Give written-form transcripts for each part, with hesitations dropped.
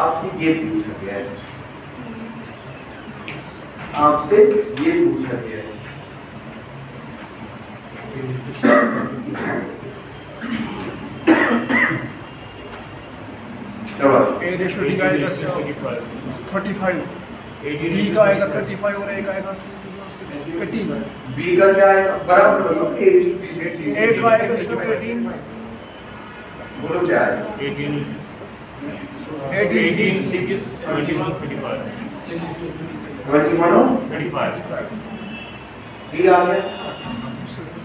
आपसे ये पूछा गया है, आपसे ये पूछा गया है। चलो ए रेशो डी का आएगा 35, डी का आएगा 35 और ए का आएगा 18। बी का क्या आएगा? बराबर बोलो। ए का आएगा 18। बोलो क्या आएगा? 18 6 21 35 21 35 डी आ गया,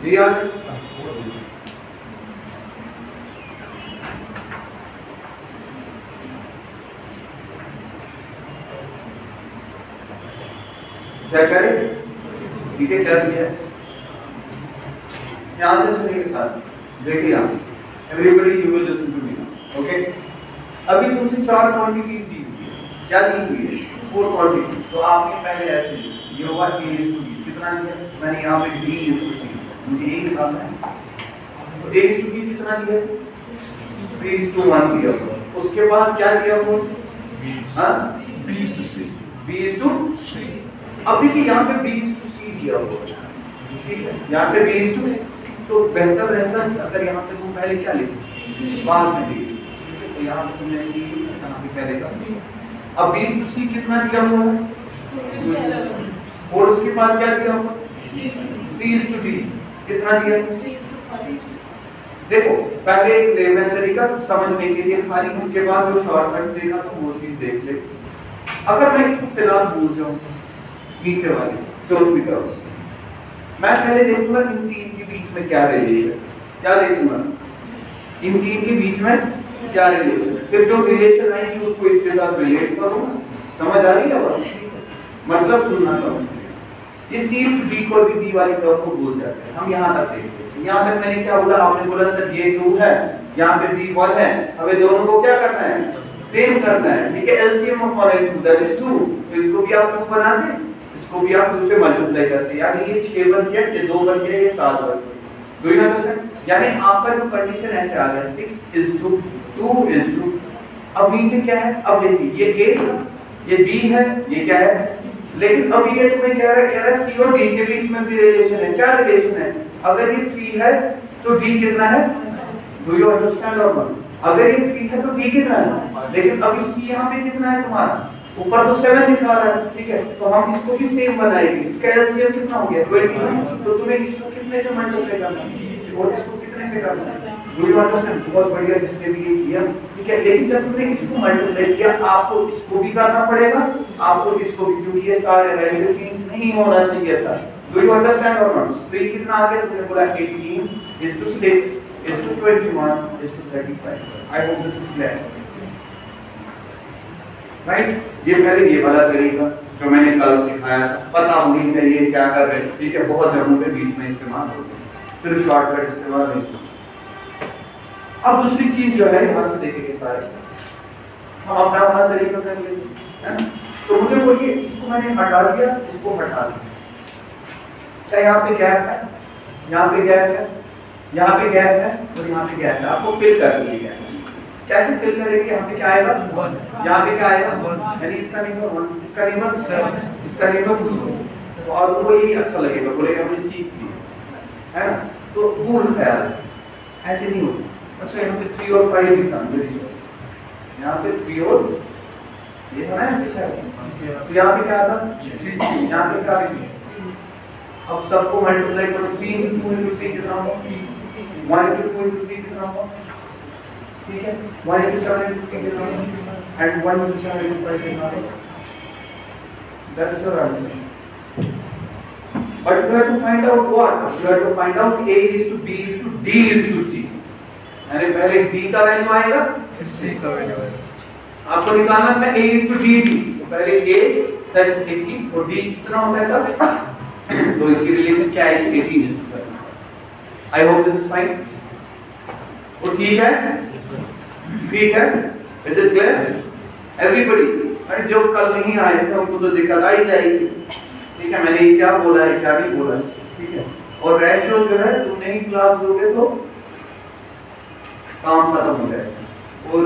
डी आ गया। चेक करें, ठीक है? क्या दिया है? यहाँ से सुनिए के साथ, देखिए यहाँ, everybody you will listen to me, okay? अभी तुमसे 4 क्वांटिटीज दी हुई है, क्या दी हुई है? 4 क्वांटिटीज। तो आपने पहले ऐसे ये होगा a is to b, कितना दिया? मैंने यहाँ पे b is to c, मुझे a निकालना है। तो a is to b कितना दिया? 3 is to 1 दिया हुआ। उसके बाद क्या दिया हुआ? हाँ, b is to c, b is to c। अब देखिए यहाँ पे b is to c दिया हुआ, ठीक है? यहाँ पे b is to, तो बेहतर रहता है अगर यहाँ पे तुम पहले क्या लिखो, बाद में लिखो। तो यहाँ पे तुमने c, यहाँ पे पहले का b। अब b is to c कितना दिया हुआ है? और उसके बाद क्या दिया हुआ? c is to d कितना दिया? देखो पहले एक लेवल तरीका समझने के लिए, खाली इसके बाद जो शॉर्टकट देगा तो वो चीज देख ले। अगर मैं इसको फिलहाल भूल जाऊँ, नीचे वाली चौथी तरफ, मैं पहले देखूंगा इन तीन के बीच में क्या रिलेशन, क्या देखूंगा? इन तीन के बीच में क्या रिलेशन है, फिर जो रिलेशन आएगी उसको इसके साथ रिलेट करूंगा। समझ आ रही है बात? मतलब सुनना समझ। ये C is to D को भी D वाली टर्म को भूल जाते हैं। हम यहाँ तक देखते हैं। यहाँ तक मैंने क्या बोला? आपने बोला सर ये 2 है, यहाँ पे B 1 है, हमें दोनों को क्या करना है? सेम करना है, ठीक है? LCM of 1 and 2 that is 2। तो इसको भी आप 2 बना दें, इसको भी आप 2 से मल्टीप्लाई करते हैं, यानी ये 6 बन गया, ये 2 बन गया, ये 7 बन गया। Do you understand? यानी आपका जो कंडीशन ऐसे आ गया 6 is to 2 is to। अब नीचे क्या है? अब देखिए ये A था, ये B है, ये क्या है? लेकिन अब ये तुम्हें कह रहा है C और D के बीच में भी रिलेशन है। क्या रिलेशन है? अगर ये 3 है तो D कितना है? डू यू अंडरस्टैंड और नॉट? अगर ये 3 है तो D कितना है? लेकिन अभी C यहाँ पे कितना है तुम्हारा? ऊपर तो 7 लिखा रहा है, ठीक है? तो हम इसको भी सेम बनाएंगे। इसका एलसीएम कितना हो गया? 12। तो तुम्हें इसको कितने से मल्टीप्लाई करना है और इसको कितने से करना है? Do you understand? बहुत बढ़िया, जिसने भी ये किया, ठीक है? लेकिन जब तुमने इसको मल्टीप्लाई किया, आपको इसको भी करना पड़ेगा, आपको इसको भी, क्योंकि ये सारे वैल्यू चेंज नहीं होना चाहिए था। डू यू अंडरस्टैंड और नॉट? तो ये कितना आ गया? तुमने बोला 18 is to 6 is to 21 is to 35। I hope this is clear, right? ये पहले ये वाला तरीका जो मैंने कल सिखाया था, पता होनी चाहिए क्या कर रहे हैं, ठीक है? बहुत जगहों पे बीच में इस्तेमाल होते हैं, सिर्फ शॉर्टकट इस्तेमाल नहीं। अब दूसरी चीज जो है यहाँ से देखेंगे सारे, हम अपना वाला तरीका कर लेंगे, है ना? तो मुझे बोलिए, इसको मैंने हटा दिया, इसको हटा दिया, क्या यहाँ पे गैप है? यहाँ पे गैप है, यहाँ पे गैप है और यहाँ पे गैप है। आपको फिल कर दिए गैप। कैसे फिल करेंगे? यहाँ पे क्या आएगा? 1। यहाँ पे क्या आएगा? 1। यानी इसका नंबर 1, इसका नंबर 7, इसका नंबर 2। और उनको यही अच्छा लगेगा, बोलेगा हमने सीख लिया, है ना? तो भूल ख्याल ऐसे नहीं होता। अच्छा, यहाँ पे 3 और 5 भी था, यहाँ पे 3 और ये था ना ऐसे शायद, तो यहाँ पे क्या था? यहाँ पे क्या है? अब सबको मल्टीप्लाई करो, 3 into 2 into 3 कितना होगा? 1 into 2 into 3 कितना होगा? ठीक है, 1 into 7 into 3 कितना होगा? and 1 into 7 into 5 कितना होगा? That's your answer. But you have to find out what? You have to find out A is to B is to D is to C. यानी पहले d का value आएगा फिर c का value आएगा। आपको निकालना है a/dt, तो पहले a दैट इज 18 और d कितना होता है तब, तो इनकी रिलेशन क्या है 18:13। I hope this is fine. वो ठीक है, ठीक है, इज इट क्लियर एवरीबॉडी? अरे जो कल नहीं आए थे उनको तो दिक्कत आ ही जाएगी, ठीक है, मैंने क्या बोला है क्या नहीं बोला है, ठीक है। और रेशियो जो है तुम नहीं क्लास दोगे तो काम खत्म हो जाएगा, और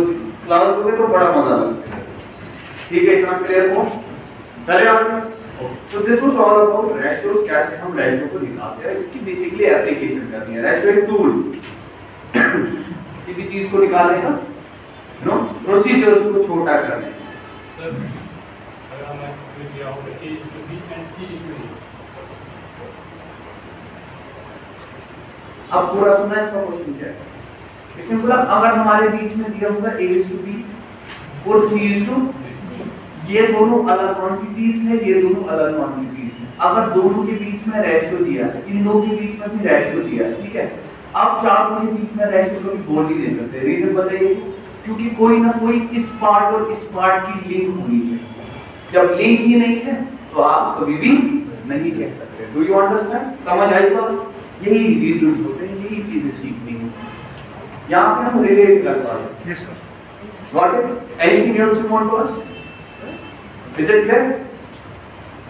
क्लास दोगे तो बड़ा मजा लगेगा, ठीक है, इतना क्लियर हो? चले आगे। So this was all about ratios, कैसे हम रेशियो को निकालते हैं, इसकी बेसिकली एप्लीकेशन करनी है। रेशियो एक टूल किसी भी चीज को निकालने का नो प्रोसीजर, उसको छोटा करने का। सर अगर हमें दिया हो कि a is to b and c is to d, अब पूरा सुनना इसका क्वेश्चन क्या है। इसने बोला अगर हमारे बीच में दिया होगा a is to b और c is to, ये दोनों अलग क्वांटिटीज है, ये दोनों अलग क्वांटिटीज है। अगर दोनों के बीच में रेशियो दिया है, इन दो के बीच में भी रेशियो दिया है, ठीक है। अब चारों के बीच में रेशियो कभी बोल नहीं दे सकते, रीजन बताइए, क्योंकि कोई ना कोई इस पार्ट और इस पार्ट की लिंक होनी चाहिए। जब लिंक ही नहीं है तो आप कभी भी नहीं कह सकते। Do you understand? समझ आई बात? यही रीजंस होते हैं, यही चीजें सीखनी है। यहाँ पे हम रिलेट कर पा रहे हैं। Yes sir. Got it? Anything else you want to ask? Is it clear?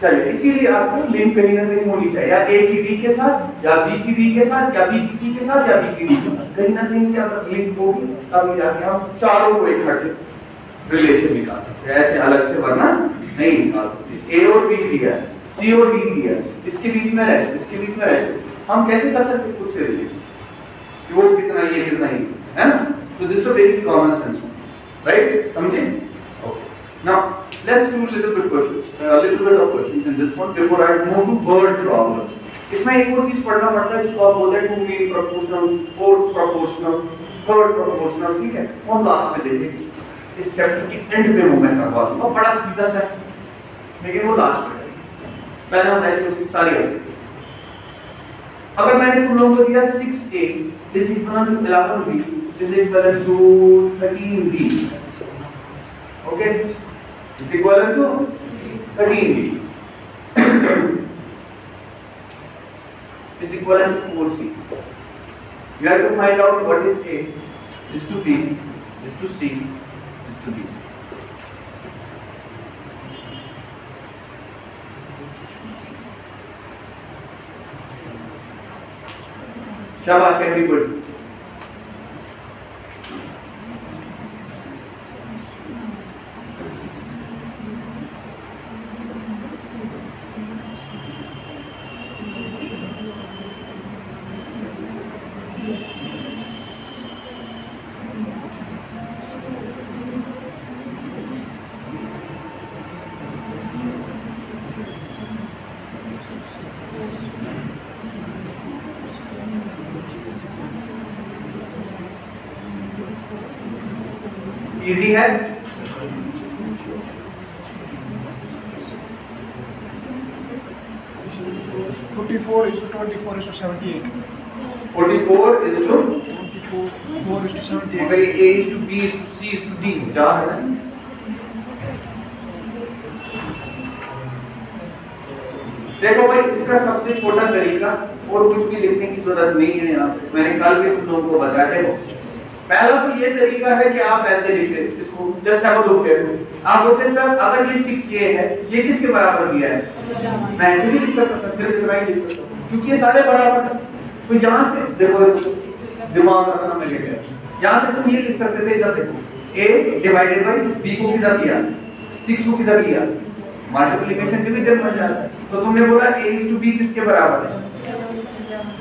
चलिए, इसीलिए आपको लिंक कहीं ना कहीं होनी चाहिए, या a की d के साथ, या b की d के साथ, या b की c के साथ, या b की d के साथ, कहीं ना कहीं से अगर लिंक होगी तब जाके हम चारों को इकट्ठे रिलेशन निकाल सकते हैं, ऐसे अलग से वरना नहीं निकाल सकते। a और b दिया है, c और d दिया है, इसके बीच में रेशियो, इसके बीच में रेशियो, हम कैसे कर सकते खुद से रिलेट, वो कितना ये कितना ही है ना। So this is very common sense, right? समझे? Okay, now let's do little bit questions, little bit of questions in this one before I move to word problems. इसमें एक और चीज पढ़ना पड़ता है जिसको आप बोलते हैं 2 mean proportional, 4th proportional, 3rd proportional, ठीक है। और लास्ट में देखिए इस चैप्टर की एंड पे वो मैं करवा दूंगा, बड़ा सीधा सा है लेकिन वो लास्ट में है। पहले हम रेशियोज की सारी एप्लीकेशंस, अगर मैंने तुम लोगों को दिया 6a is equal to 11b is equal to 13b, okay, is equal to 13b is equal to 4c. You have to find out what is a, is to b, is to c, is to d. शाबाश everybody. Easy है? 44 is to 24 is to 78. 44 is to 24 is to 78. भाई a is to b is to c is to d, चार है ना। देखो भाई, इसका सबसे छोटा तरीका, और कुछ भी लिखने की जरूरत नहीं है यहाँ पे, मैंने कल भी तुम लोगों को बताया है। पहला तो ये तरीका है कि आप ऐसे लिखते हैं इसको, just have a look at. आप बोलते हैं सर अगर ये 6a है, ये किसके बराबर दिया है? मैं ऐसे भी लिख सकता था, सिर्फ इतना ही लिख सकता हूं क्योंकि ये सारे बराबर हैं। तो यहाँ से देखो, दिमाग रखना मैं लेके, यहाँ से तुम ये लिख सकते थे, इधर देखो a डिवाइडेड बाय b को किधर लिया, 6 को किधर लिया, मल्टीप्लिकेशन डिवीजन बन जाता है। तो तुमने बोला a is to b किसके बराबर है,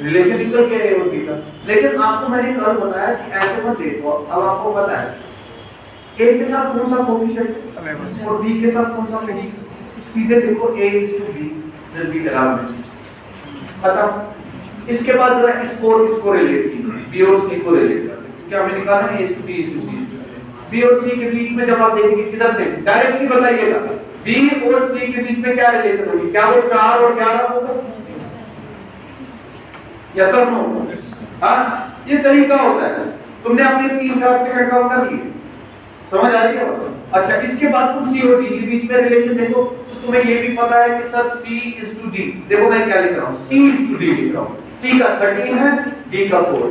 रिलेशन निकल गया है और b का। लेकिन आपको मैंने कल बताया कि ऐसे मत देखो, अब आपको पता है a के साथ कौन सा कोएफिशिएंट और b के साथ कौन सा कोएफिशिएंट, सीधे देखो a is to b then b बराबर है 6। खत्म। इसके बाद जरा इसको रिलेट कीजिए, b और c को रिलेट कर दो, क्योंकि हमें निकालना है a is to b is to c is to d। b और c के बीच में जब आप देखेंगे किधर से, डायरेक्टली बताइएगा b और c के बीच में क्या रिलेशन होगी, क्या वो 4 और 11 होगा? यस और नो? हाँ, ये तरीका होता है। तुमने अपने 3-4 सेकंड काम कर लिए, समझ आ रही है? अच्छा, इसके बाद तुम सी और डी के बीच में रिलेशन देखो तो तुम्हें ये भी पता है कि sir C is to D। देखो मैं क्या लिख रहा हूँ, C is to D लिख रहा हूँ। C का 13 है, D का 4।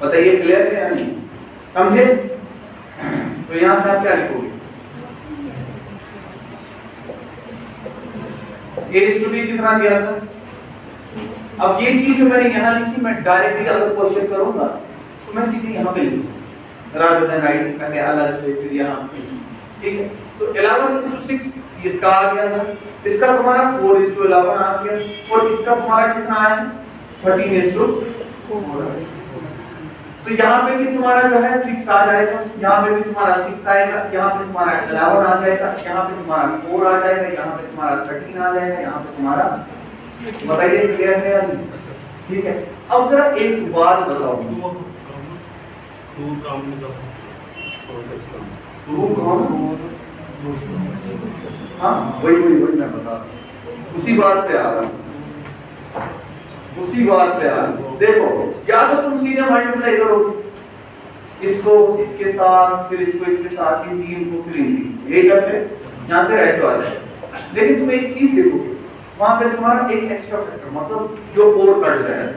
बताइए क्लियर है या नहीं? समझे? तो यहां से आप क्या लिखोगे? A is to D कितना दिया था? अब ये चीज जो मैंने यहाँ लिखी, मैं डायरेक्टली अगर क्वेश्चन करूंगा तो मैं सीधे यहाँ पे लिखूंगा रादर देन राइटिंग पहले अलग से फिर यहाँ पे। ठीक है, तो 11:6 इसका आ गया था, इसका तुम्हारा 4:11 आ गया और इसका तुम्हारा कितना आया 13:4। तो यहाँ पे भी तुम्हारा जो है 6 आ जाएगा, यहाँ पे भी तुम्हारा 6 आएगा, यहाँ पे तुम्हारा 11 आ जाएगा, यहाँ पे तुम्हारा 4 आ जाएगा, यहाँ पे तुम्हारा 13 आ जाएगा, यहाँ पे तुम्हारा, बताइए क्लियर है या नहीं? ठीक है, अब जरा एक बात बताओ, हाँ वही मैं बता रहा हूँ, उसी बात पे आ रहा हूँ, उसी बात पे आ रहा हूँ। देखो, या तो तुम सीधे मल्टीप्लाई करोगे इसको इसके साथ, फिर इसको इसके साथ, इन तीन को फिर इन तीन, यही करते यहाँ से रेशो आ जाएगा। लेकिन तुम एक चीज देखो, वहां पे तुम्हारा एक एक्स्ट्रा फैक्टर मतलब जो और कट जाएगा।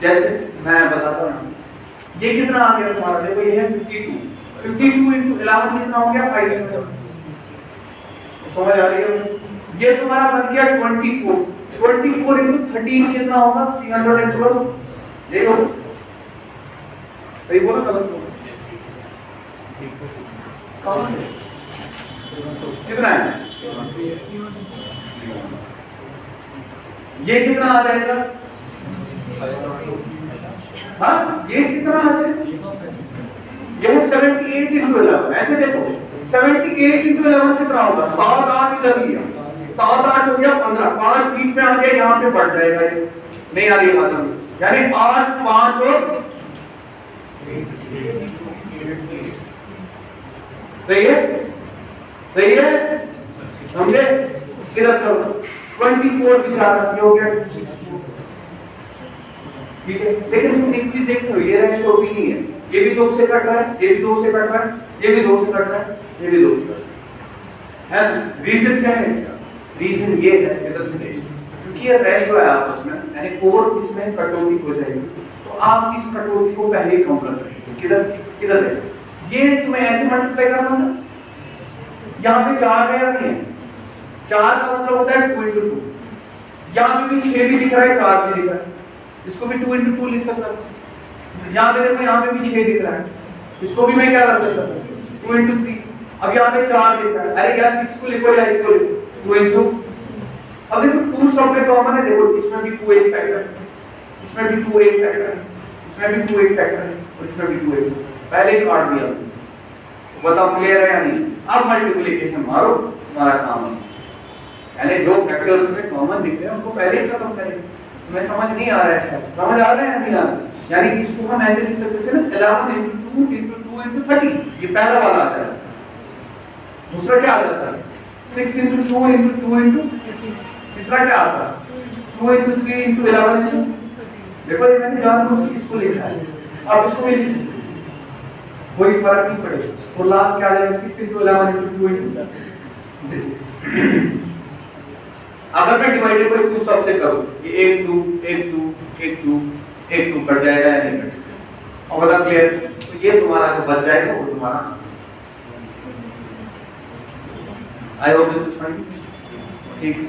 जैसे मैं बताता हूँ, ये कितना आ गया तुम्हारा, देखो ये है 52 into 11 कितना हो गया 567। समझ आ रही है? ये तुम्हारा बन गया 24 into 13 कितना होगा 312। देखो सही बोला गलत बोला? कौन से कितना है? ये कितना आ जाएगा? हाँ ये कितना आ जाएगा? यह 78 into 11। ऐसे देखो 78 into 11 कितना होगा? 7 8 इधर लिया, 7 8 हो गया 15, 5 बीच में आ गया, यहाँ पे बढ़ जाएगा ये, नहीं आ रही बात समझ? यानी 8 5 और सही है, सही है, समझे? इधर चलो 24 विचार हो गया 264। ठीक है, लेकिन तुम एक चीज देखो, ये रेशियो भी नहीं है, ये भी 2 से कट रहा है, ये भी 2 से कट रहा है, ये भी 2 से कट रहा है, ये भी 2 से कट रहा है। रीजन क्या है इसका? रीजन ये है, इधर से देखिए, क्योंकि ये रेशियो है आपस में, यानी और इसमें कटौती हो जाएगी, तो आप इस कटौती को पहले ही कम कर सकते हो। किधर इधर देखो, ये तुम्हें ऐसे मल्टीप्लाई करना है, यहाँ पे 4 गया नहीं है, 4 का मतलब होता है 2 into 2। यहाँ पे भी 6 भी दिख रहा है, 4 भी दिख रहा है, इसको भी 2 into 2 लिख सकता हूँ। यहाँ पे देखो, यहाँ पे भी 6 दिख रहा है, इसको भी मैं क्या कर सकता हूँ 2 into 3। अब यहाँ पे 4 दिख रहा है, अरे यार 6 को लिखो या इसको लिखो 2 into। अब देखो 2 सब में कॉमन है, देखो इसमें भी 2 एक फैक्टर है, इसमें भी 2 एक फैक्टर है, इसमें भी 2 एक फैक्टर है और इसमें भी 2 एक, पहले ही काट दिया। बताओ क्लियर है या नहीं? अब मल्टीप्लिकेशन मारो, तुम्हारा काम है, यानी जो फैक्टर्स तुम्हें कॉमन दिख रहे हैं उनको पहले ही खत्म करें। तुम्हें समझ नहीं आ रहा है शायद, समझ आ रहा है या नहीं आ रहा? यानी इसको हम ऐसे लिख सकते थे ना 11 into 2 into 2 into 30, ये पहला वाला आता है। दूसरा क्या आता है 6 into 2 into 2 into, तीसरा क्या आता है 2 into 3 into 11 into। देखो ये मैंने जानबूझ के इसको लिखा है, अब इसको भी लिख सकते हैं, कोई फर्क नहीं पड़ेगा। और लास्ट क्या आ जाएगा 6 into 11 into 2 into। अगर मैं डिवाइडेड बाय 2 सबसे करूं, ये 1 2 1 2 1 2 1 2 कट जाएगा या नहीं कटेगा? और बता क्लियर? तो ये तुम्हारा जो बच जाएगा वो तुम्हारा। I hope this is fine. ठीक है,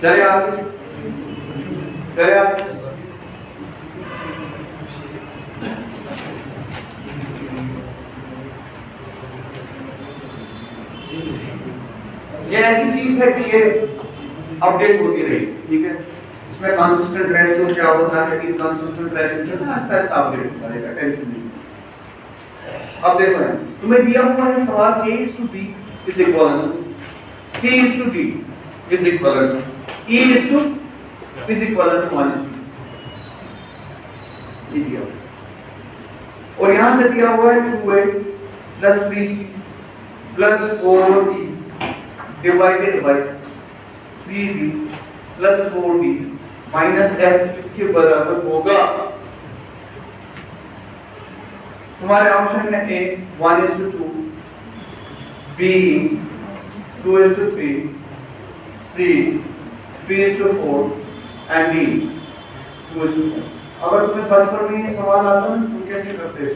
चलिए आगे, चलिए आगे। ये ऐसी चीज है कि ये अपडेट होती रही, ठीक है? इसमें कंसिस्टेंट रेशियो क्या होता है, कि कंसिस्टेंट रेशियो क्या है, आस्ते-आस्ते अपडेट होता रहेगा, टेंशन नहीं। अब देखो ना, तुम्हें दिया हुआ है सवाल a is to b is equal to c is to d is equal to e is to is equal to 1 is to, ये दिया, और यहाँ से दिया हुआ है 2a plus 3c plus 4b divided by 3b plus 4b minus f इसके बराबर होगा। तुम्हारे ऑप्शन में ए 1:2, बी 2:3, सी 3:4 एंड डी 2:4। अगर तुम्हें बचपन में ये सवाल आता है तुम कैसे करते हो?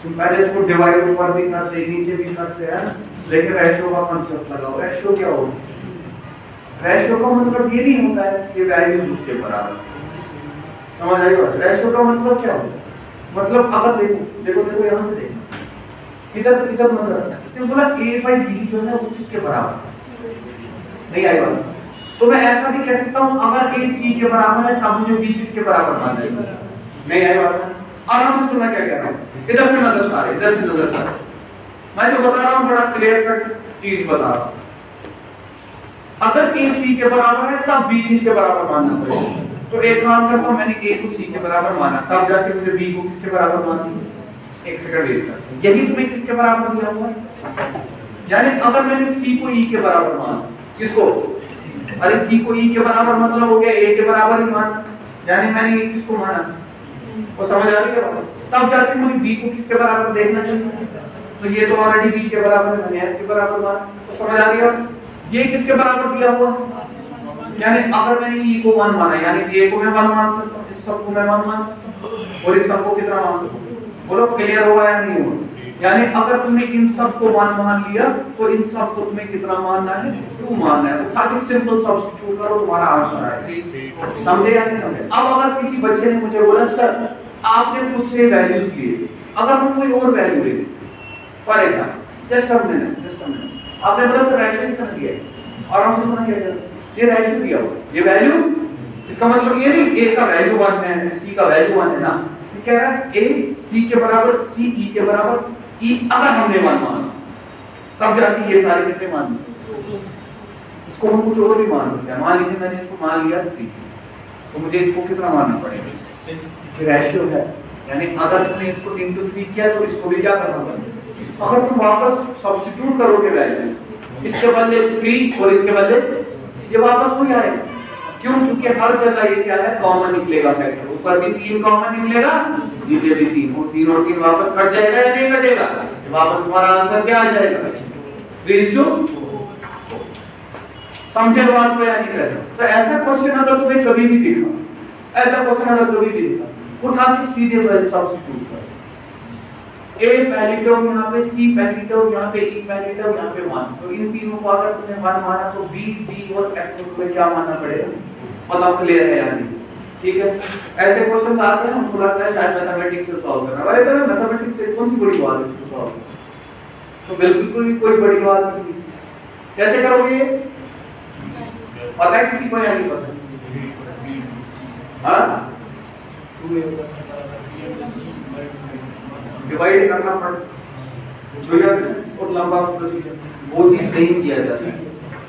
तुम पहले इसको डिवाइड ऊपर भी करते नीचे भी करते हैं, लेकिन रेशियो का कांसेप्ट लगाओ। रेशियो क्या होगा? रेशियो का मतलब ये नहीं होता है कि वैल्यूज उसके बराबर, समझ आई बात? रेशियो का मतलब क्या होता है? मतलब अगर देखो यहाँ से देखो, इधर नजर रखना। इसने बोला a/b जो है वो किसके बराबर, नहीं आई बात? तो मैं ऐसा भी कह सकता हूँ अगर a c के बराबर है तब मुझे b किसके बराबर मानना है, नहीं आई बात? आराम से सुना क्या कह रहा हूँ, इधर से नजर आ रही, इधर से नजर आ रही। मैं जो बता रहा हूँ बड़ा क्लियर कट चीज बता रहा हूँ। अगर a c के बराबर है तब b किसके बराबर मानना पड़ेगा। तो एक काम करता हूं, मैंने a को c के बराबर माना, तब जाके मुझे b को किसके बराबर मानना। एक सेकंड वेट कर, यही तुम्हें किसके बराबर दिया हुआ है? यानी अगर मैंने c को e के बराबर माना, किसको? अरे c को e के बराबर मतलब हो गया a के बराबर ही माना, यानी मैंने ये किसको माना, वो समझ आ रही है? तब जाके मुझे b को किसके बराबर देखना चाहिए। तो ये तो ऑलरेडी b के बराबर है, मैंने f के बराबर माना, तो समझ आ रही है? ये किसके बराबर दिया हुआ, यानी अगर मैंने e को 1 माना, यानी a को मैं 1 मान सकता हूं, इस सब को मैं 1 मान सकता हूं, और इस सब को कितना मान सकता हूं? बोलो क्लियर हुआ या नहीं हुआ? यानी अगर तुमने इन सब को 1 मान लिया तो इन सब को तुम्हें कितना मानना है, 2 मानना है। तो खाली सिंपल सब्स्टिट्यूट करो, तुम्हारा आंसर आएगा। समझे या नहीं समझे? अब अगर किसी बच्चे ने मुझे बोला सर आपने खुद से वैल्यूज लिए, अगर हम कोई और वैल्यू ले, for example just a minute, आपने बोला सर रेशियो कितना दिया है, और हम सुना क्या करें, ये रेशियो दिया हुआ, ये वैल्यू, इसका मतलब ये नहीं a का वैल्यू 1 है c का वैल्यू 1 है ना, ये कह रहा है a c के बराबर, c e के बराबर, e अगर हमने 1 माना तब जाके ये सारे कितने मान लिए। इसको हम कुछ और भी मान सकते हैं, मान लीजिए मैंने इसको मान लिया 3, तो मुझे इसको कितना मानना पड़ेगा, 6 रेशियो है। यानी अगर तुमने इसको 3 किया तो इसको भी क्या करना पड़ेगा, अगर तुम वापस सब्स्टिट्यूट करोगे वैल्यूज, इसके बदले 3 और इसके बदले ये वापस वही आएगा। क्यों? क्योंकि हर जगह ये क्या है, कॉमन निकलेगा फैक्टर, ऊपर भी 3 कॉमन निकलेगा, नीचे भी 3, और 3 और 3 वापस कट जाएगा या नहीं कटेगा, वापस तुम्हारा आंसर क्या आ जाएगा, 3:4। समझे बात को या नहीं कर? तो ऐसा क्वेश्चन अगर तुम्हें कभी भी दिखा, ऐसा क्वेश्चन अगर कभी भी दिखा, उठा के सीधे सब्स्टिट्यूट कर, a पहली टर्म यहाँ पे, c पहली टर्म यहाँ पे, e पहली टर्म यहाँ पे 1, तो इन तीनों को अगर तुमने 1 माना तो b, d और f को तुम्हें क्या मानना पड़ेगा, बताओ क्लियर है या नहीं? ठीक है, ऐसे क्वेश्चंस आते हैं, हमको लगता है शायद मैथमेटिक्स से सॉल्व करना, अरे तो मैथमेटिक्स से कौन सी बड़ी बात है इसको सॉल्व, तो बिल्कुल भी कोई बड़ी बात नहीं। कैसे करोगे, पता है किसी को या नहीं पता? हाँ, डिवाइड करना पड़ेगा और लंबा प्रोसीजर, वो चीज नहीं किया जाता है,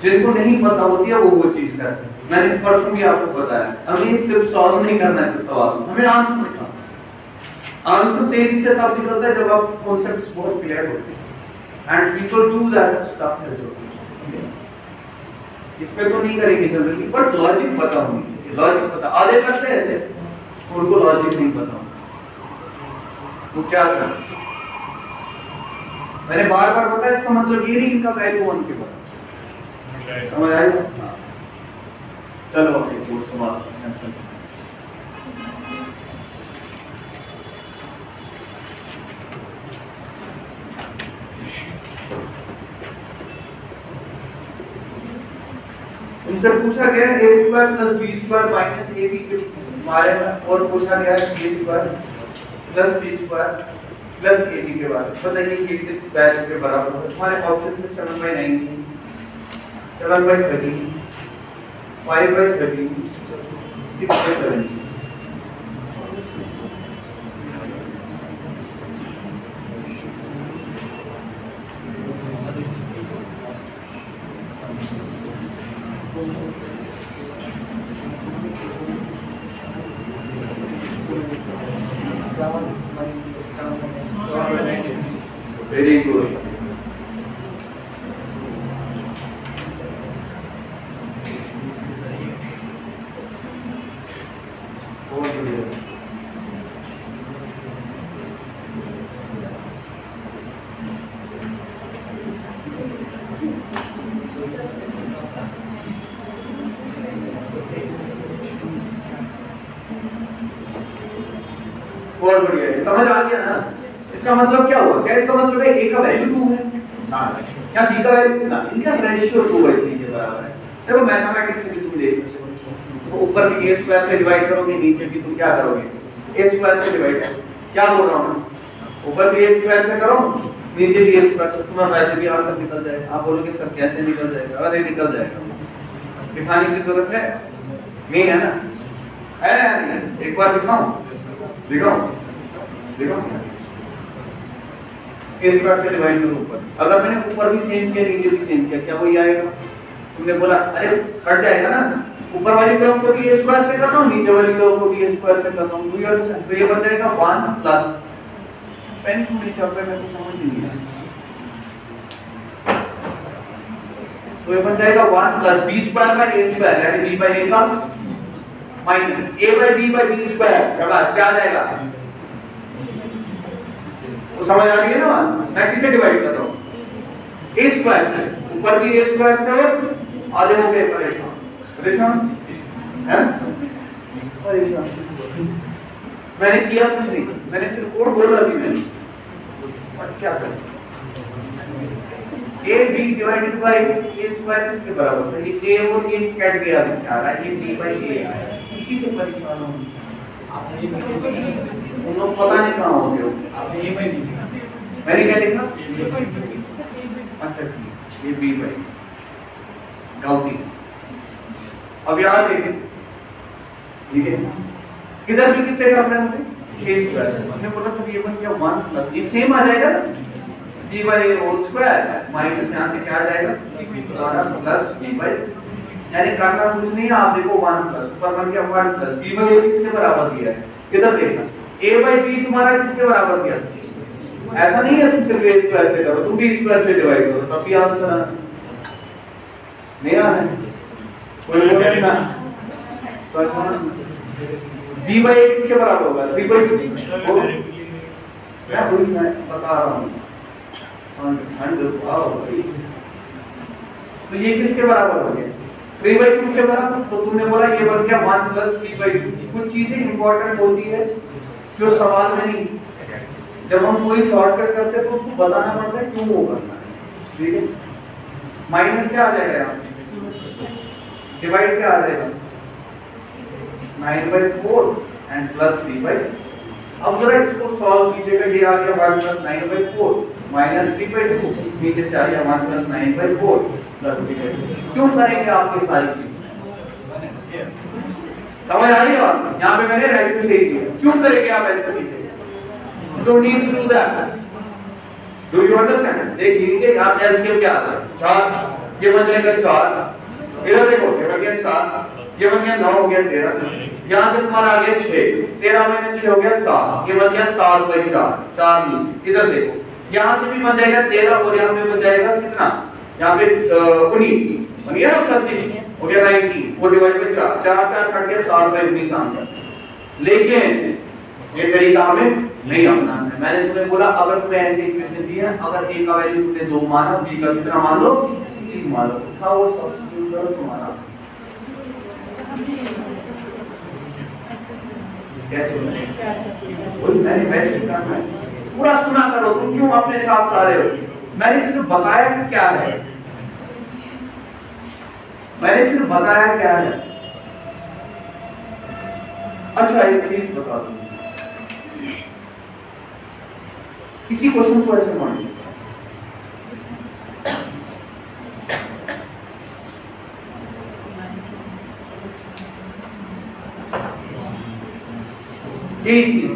जिनको नहीं पता होती है वो चीज करते हैं। मैंने परसों भी आपको बताया, हमें सिर्फ सॉल्व नहीं करना है सवाल, हमें आंसर निकालना। आंसर तेजी से तब निकलता है जब आप कॉन्सेप्ट्स बहुत क्लियर होते हैं, and people do that stuff as well. इस पे तो नहीं करेंगे जनरली, बट लॉजिक पता होनी चाहिए, लॉजिक पता। आधे करते हैं ऐसे, उनको लॉजिक नहीं पता, वो क्या कर, मैंने बार बार बताया, इसका मतलब ये नहीं इनका वैल्यू 1 के बराबर, समझ आया? चलो ओके, वो समाप्त। उनसे पूछा गया a² + b² - ab के बारे में, और पूछा गया a² + b² + ab के बारे में। बताइए कि किस वैल्यू के बराबर है। हमारे ऑप्शन से 7/19, 7/13, 5/13, 6/17। Very good. बहुत बढ़िया है, समझ आ गया ना? इसका मतलब क्या हुआ? क्या इसका मतलब है a का वैल्यू 2 है या b का वैल्यू ना, इनका रेशियो 2/3 के बराबर है। देखो मैथमेटिक्स से भी तुम देख सकते हो, तो ऊपर भी a स्क्वायर से डिवाइड करोगे, नीचे भी तुम क्या करोगे? a स्क्वायर से डिवाइड करो। क्या बोल रहा हूं मैं? ऊपर भी a स्क्वायर से करो, नीचे भी a स्क्वायर से, तुम्हारा वैसे भी आंसर निकल जाएगा। आप बोलोगे सर कैसे निकल जाएगा? अरे निकल जाएगा, दिखाने की जरूरत है नहीं है ना? है एक बार दिखाऊं? दिखाऊं? दिखाऊं? a स्क्वायर से डिवाइड करो ऊपर, अगर मैंने ऊपर भी सेम किया नीचे भी सेम किया, क्या वही आएगा? तुमने बोला अरे कट जाएगा ना, ऊपर वाली टर्म को भी a स्क्वायर से कर रहा हूं, नीचे वाली टर्म को भी a स्क्वायर से कर रहा हूं, तो ये बन जाएगा 1 प्लस, पेन क्यों नहीं चल रहा है मेरे को समझ नहीं आ रहा। तो ये बन जाएगा 1 plus b square by a square, यानी b बाय a का minus a by b square, क्या आ जाएगा? वो समझ आ रही है ना? मैं किसे डिवाइड कर रहा हूँ? a स्क्वायर से, ऊपर भी a स्क्वायर से, आधे हो गए परेशान है? मैंने किया कुछ नहीं, मैंने सिर्फ कोड बोला भी मैंने, और क्या करें? a b divided by a square किसके बराबर है? ये a और ये कट गया बेचारा, ये b बाय a आया, इसी से परेशान हूँ। तुम लोग पता नहीं कहाँ हो गए हो। मैंने क्या लिखा? अच्छा ठीक, ये b बाय, गलती। अब याद देखें, ठीक है, इधर भी किससे करना है मुझे? a स्क्वायर से। हमने बोला सर ये बन गया 1 प्लस, ये सेम आ जाएगा ना, b by a whole square minus यहाँ से क्या आ जाएगा? प्लस b बाय, यानी करना कुछ नहीं है, आप देखो 1 प्लस, ऊपर बन गया 1 प्लस, b बाय a किसके बराबर दिया है? इधर देखना, a बाय b तुम्हारा किसके बराबर दिया? ऐसा नहीं है तुम सिर्फ a स्क्वायर से करो, तुम b स्क्वायर से डिवाइड करो, तब भी आंसर आना नहीं आना है। कोई बोले ना b बाय a किसके बराबर होगा? 3 बाय 2। मैं वही मैं बता रहा हूँ, तो ये किसके बराबर हो गया? 3 बाय 2 के बराबर। तो तुमने बोला ये बन गया 1 प्लस 3 बाय 2। कुछ चीजें इंपॉर्टेंट होती है जो सवाल में नहीं, जब हम कोई शॉर्टकट करते हैं तो उसको बताना पड़ता है क्यों वो करना है, ठीक है? माइनस क्या आ जाएगा यहाँ, डिवाइड क्या आ जाएगा? 9 बाय 4 एंड प्लस 3 बाय। अब जरा इसको सॉल्व कीजिएगा, ये आ गया 1 प्लस 9 बाय 4 माइनस 3 बाय 2, नीचे से आ गया 1 प्लस 9 बाय 4 प्लस 3 बाय 2। क्यों करेंगे आप ये सारी चीजें? समझ आ रही है बात? यहाँ पे मैंने रेशियो सही दिया, क्यों करेंगे आप ऐसी चीजें? Don't need to do that, do you understand? देख लीजिए आप एलसीएम क्या आता है? 4, ये बन जाएगा 4, इधर देखो ये बन गया 4, ये बन गया 9 हो गया 13, यहाँ से तुम्हारा आ गया 6, 13 में 6 हो गया 7, ये बन गया 7 बाई 4, 4 नीचे। इधर देखो यहाँ से भी बन जाएगा 13 और यहाँ पे बन जाएगा कितना? यहाँ पे 19 बन गया ना, प्लस 6 हो गया 19, वो डिवाइड बाय 4, 4 कट गया 7 बाई 19 आंसर। लेकिन ये तरीका हमें नहीं अपनाना है। मैंने तुम्हें बोला अगर तुम्हें ऐसे इक्वेशन दी है, अगर a का वैल्यू तुमने 2 माना, b का कितना मान लो? 3 मान लो, उठा वो सब्स्टिट्यूट करो तुम्हारा कैसे होगा? वही मैंने वैसे करना है, पूरा सुना करो, तुम क्यों अपने साथ सारे हो? मैंने सिर्फ बताया कि क्या है, मैंने सिर्फ बताया क्या है। अच्छा एक चीज बता दूं, इसी क्वेश्चन को ऐसे मान लो, यही चीज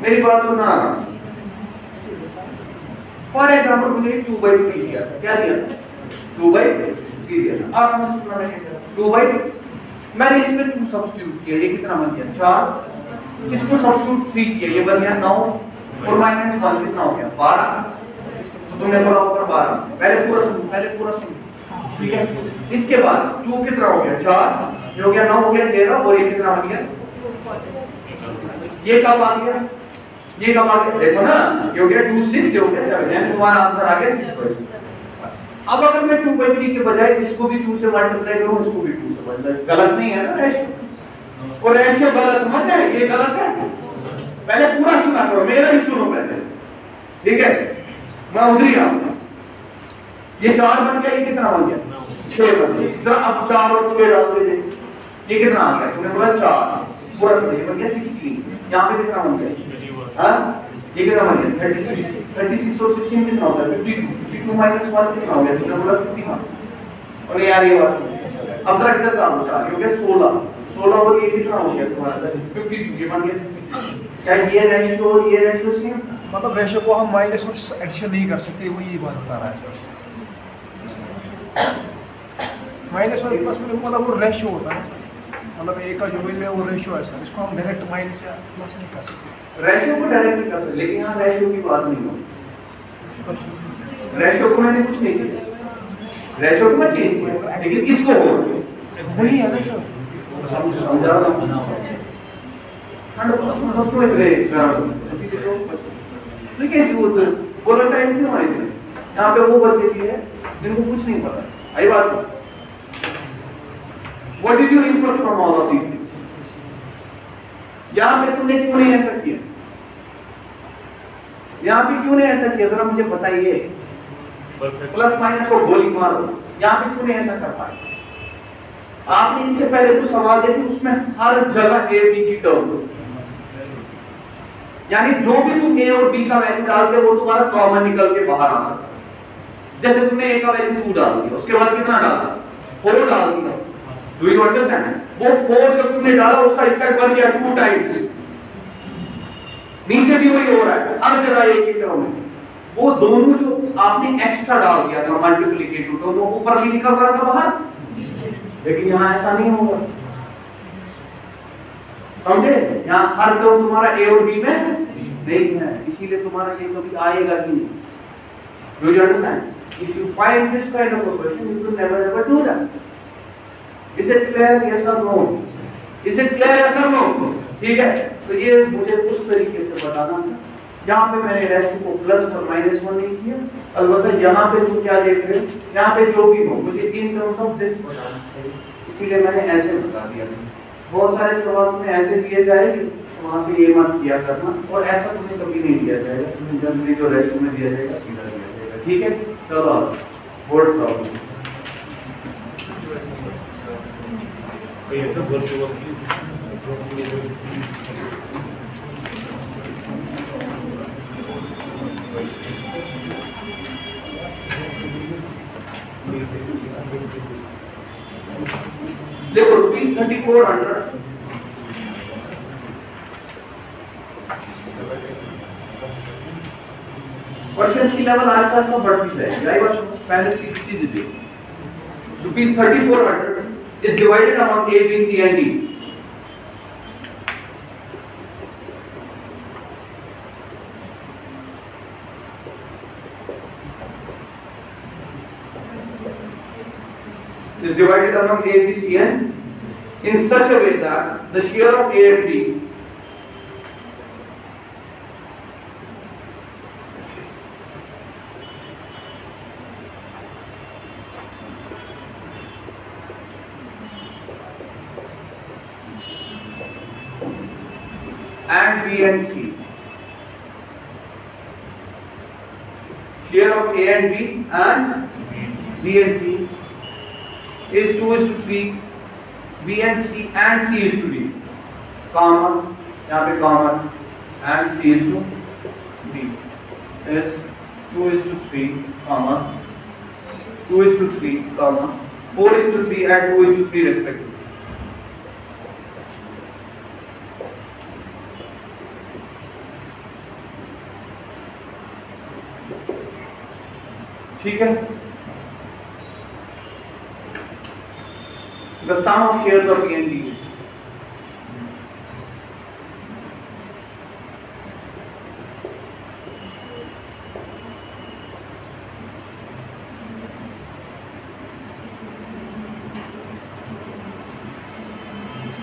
मेरी बात सुना। फॉर एग्जाम्पल मुझे 2/3 दिया था, क्या दिया था? 2/3 दिया था। आप मुझे सुना रहे 2/, मैंने इसमें 2 सब्स्टिट्यूट किया, ये कितना बन गया? 4, इसको सब्स्टिट्यूट 3 किया, ये बन गया 9 और माइनस 1 कितना हो गया? 12। तो तुमने बोला ऊपर 12, पहले पूरा सुनो, ठीक है? इसके बाद 2 कितना हो गया? 4, ये हो गया 9 हो गया 13 और ये कितना बन गया? ये कब आ गया? ये कब आ गया देखो ना, ये हो गया 2 6, ये हो गया 7, यानी तुम्हारा आंसर आ गया 6%। अब अगर मैं 2/3 के बजाय इसको भी 2 से मल्टीप्लाई करूं, इसको भी 2 से मल्टीप्लाई, गलत नहीं है ना रेशियो? और रेशियो गलत मत है, ये गलत है। पहले पूरा सुना करो, मेरा ही सुनो पहले, ठीक है? मैं उधर ही आऊंगा। ये 4 बन गया, ये कितना बन गया? 6 बन गया। जरा अब 4 और 6 डाल के देख, ये कितना आ गया? तुमने बोला 4 पूरा सुन, ये बन गया 16। यहाँ पे कितना बन गया? हाँ, ये कितना बन गया? 36। 36 और 16 कितना होता है? 52। 52 माइनस 1 कितना हो गया? तुमने बोला 51। और यार ये बात अब जरा इधर का हो जा, ये हो गया 16। 16 और ये कितना हो गया तुम्हारा? 52। ये बन गया। क्या ये रेशियो और ये रेशियो सेम? मतलब रेशियो को हम माइनस और एडिशन नहीं कर सकते, वो ये बात बता रहा है सर। माइनस और प्लस में मतलब वो रेशियो होता है, मतलब एक का जो वैल्यू है वो रेशियो है सर, इसको हम डायरेक्ट माइनस या प्लस नहीं कर सकते। रेशियो को डायरेक्ट नहीं कर सकते, लेकिन यहाँ रेशियो की बात नहीं हो। रेशियो को मैंने कुछ नहीं किया, रेशियो को मैं चेंज किया, लेकिन इसको हो वही है ना सर, समझा रहा उसको इतने तो कैसे वोलेटाइल क्यों आए थे? यहाँ पे वो बच्चे भी है जिनको कुछ नहीं पता। आई बात, What did you infer from all of these things? यहाँ पे तुमने क्यों नहीं ऐसा किया? यहाँ पे क्यों नहीं ऐसा किया? जरा मुझे बताइए। प्लस माइनस को गोली मारो, यहाँ पे क्यों नहीं ऐसा कर पाए? आपने इनसे पहले जो सवाल देखे उसमें हर जगह ए बी की टर्म, यानी जो भी तुम ए और बी का वैल्यू डालते वो तुम्हारा कॉमन निकल के बाहर आ सकता है। जैसे तुमने ए का वैल्यू 2 डाल दिया, उसके बाद कितना डाला? 4 डाल दिया। Do you understand? वो 4 जब तुमने डाला उसका इफेक्ट बन गया 2 टाइम्स। नीचे भी वही हो रहा है, हर जगह एक ही टर्म है। वो दोनों जो आपने एक्स्ट्रा डाल दिया था मल्टीप्लिकेटिव, तो वो ऊपर भी निकल रहा था बाहर, लेकिन यहाँ ऐसा नहीं होगा। समझे? यहाँ हर टर्म तुम्हारा ए और बी में नहीं है, इसीलिए तुम्हारा ये कभी आएगा ही नहीं। Do you understand? If you find this kind of a question, you will never ever do that. Is it clear? Yes or no? Is it clear? Yes or no? ठीक है? So ये मुझे उस तरीके से बताना था। यहाँ पे मैंने रेशियो को प्लस और माइनस 1 नहीं किया। अलबत्ता यहाँ पे तुम क्या देख रहे हो? यहाँ पे जो भी हो मुझे इन टर्म्स ऑफ दिस बताना चाहिए, इसीलिए मैंने ऐसे बता दिया। बहुत सारे सवाल तुम्हें ऐसे दिए जाएंगे, तो वहाँ पे ये मत किया करना, और ऐसा तुम्हें कभी नहीं दिया जाएगा। तुम्हें जनरली जो रेशियो में दिया जाएगा सीधा दिया जाएगा। ठीक है? चलो बोर्ड प्रॉब्लम। देखो ₹3400 क्वेश्चंस की लेवल आस्ते आस्ते बढ़ती जाएगी। आई बात पहले सीधी देखो। ₹3400 is divided among A, B, C and D. Is divided among A, B, C and in such a way that the share of A and B and B and C, share of A and B and C is 2:3, B and C is to D, comma, यहाँ पे comma, and C is to D is 2:3, comma, 2:3, comma, 4:3 and 2:3 respectively. ठीक है? The sum of shares of A and D is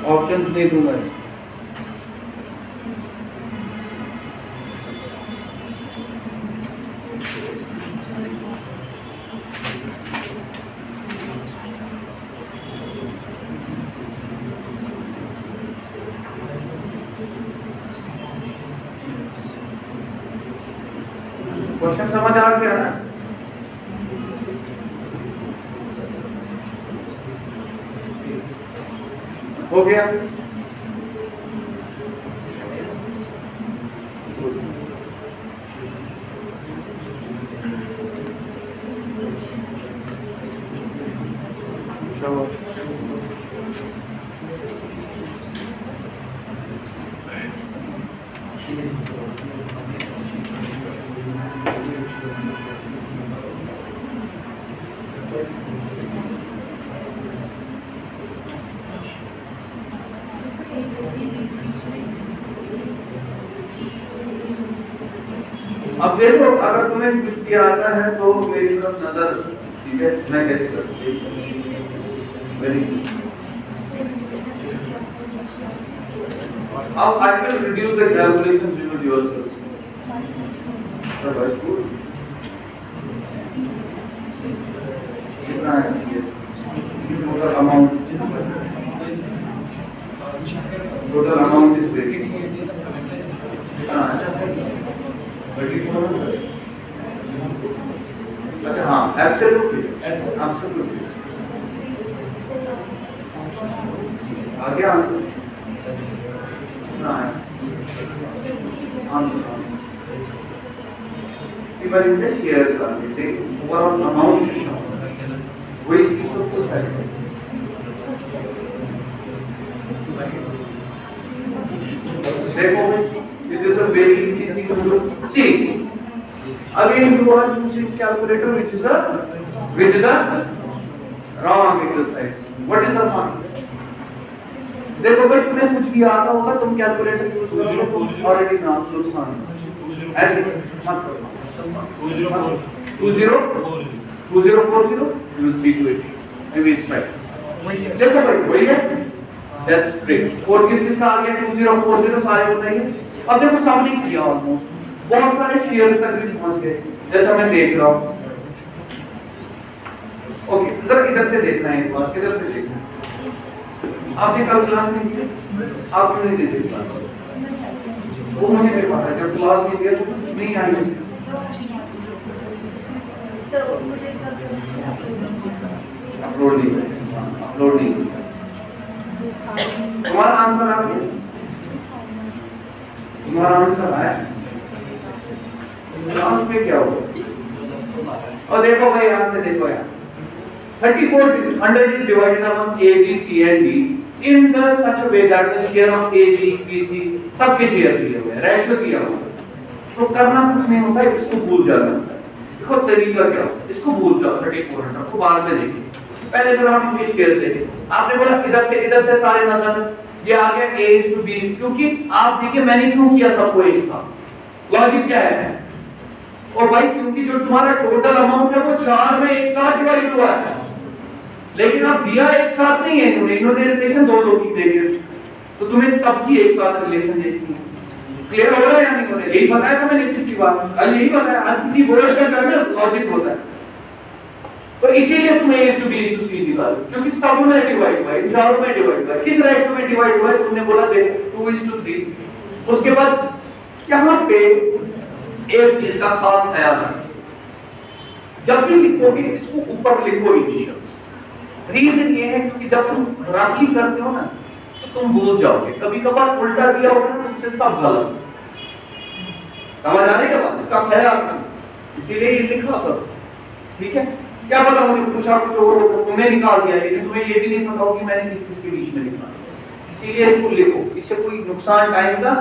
options नहीं दूंगा इसमें। Question समझ आ गया ना? हो गया? अब देखो, अगर तुम्हें कुछ भी आता है तो मेरी तरफ नजर, ठीक है? मैं कैसे करूँ? Very good. अब I will reduce the calculation to yourself. कितना है ये? Total amount is very. अच्छा हाँ, absolutely. आगे आंसर ना है, answer even in the shares are take overall amount वही चीज तो कुछ है। देखो, it is a very easy thing to do. See, again you are using calculator, which is a wrong exercise. What is the fun? देखो भाई, तुम्हें कुछ भी आता होगा, तुम कैलकुलेटर यूज करोगे तो ऑलरेडी नाम नुकसान है। मत करो। 2040 you will see to it. Maybe it's right. देखो भाई, वही है। That's great. और किस-किस का आ गया? 2040 सारे बताइए। अब देखो, सब नहीं किया ऑलमोस्ट, बहुत सारे शेयर्स तक भी पहुंच गए, जैसा मैं देख रहा हूँ। ओके, जरा इधर से देखना है, एक बार इधर से देखना। आपने कल क्लास नहीं की? आप क्यों नहीं देते क्लास? वो मुझे नहीं पता, जब क्लास नहीं दिया तो नहीं आई। अपलोड नहीं किया। तुम्हारा आंसर आ गया? तुम्हारा आंसर आया? क्लास में क्या होगा? और देखो भाई, यहाँ से देखो यार, 34 100 is divided among A, B, C and D in the such a way that the share of A, B, B, C सबके शेयर दिए हुए हैं, रेशियो दिया हुआ है। तो करना कुछ नहीं होता है, इसको भूल जाना होता है। देखो तरीका क्या होता है, इसको भूल जाओ 3400 को बाद में देखेंगे। पहले जरा हम इनके शेयर्स देखें। आपने बोला इधर से सारे नजर, ये आ गया A is to B, क्योंकि आप देखिए मैंने क्यों किया सबको एक साथ, लॉजिक क्या है? और भाई क्योंकि जो तुम्हारा टोटल अमाउंट है वो 4 में एक साथ डिवाइड हुआ है, लेकिन अब दिया एक साथ नहीं है, इन्होंने रिलेशन दो की देंगे, तो तुम्हें सबकी एक साथ रिलेशन देखनी है। क्लियर हो रहा है या नहीं हो रहा है? यही बताया था मैंने पिछली बार, कल यही बताया। आज किसी वर्ड का करना लॉजिक होता है, तो इसीलिए तुम्हें A to B to C निकालो, क्योंकि सब में डिवाइड हुआ है, चारों में डिवाइड हुआ है। किस रेशियो में डिवाइड हुआ है? तुमने बोला देखो 2:3। उसके बाद यहाँ पे एक चीज का खास ख्याल रखना, जब भी लिखोगे इसको ऊपर लिखो इनिशियल्स। रीजन ये है क्योंकि जब तुम रफली करते हो ना तो तुम भूल जाओगे, कभी कभार उल्टा दिया होगा ना तुमसे सब गलत। समझ आने के बाद इसका ख्याल रखना, इसीलिए ये लिखा करो, ठीक है? क्या पता मुझे पूछा कुछ और हो, तुमने निकाल दिया, लेकिन तुम्हें ये भी नहीं पता हो कि मैंने किस के बीच में लिखा, इसीलिए इसको लिखो। इससे कोई नुकसान टाइम का,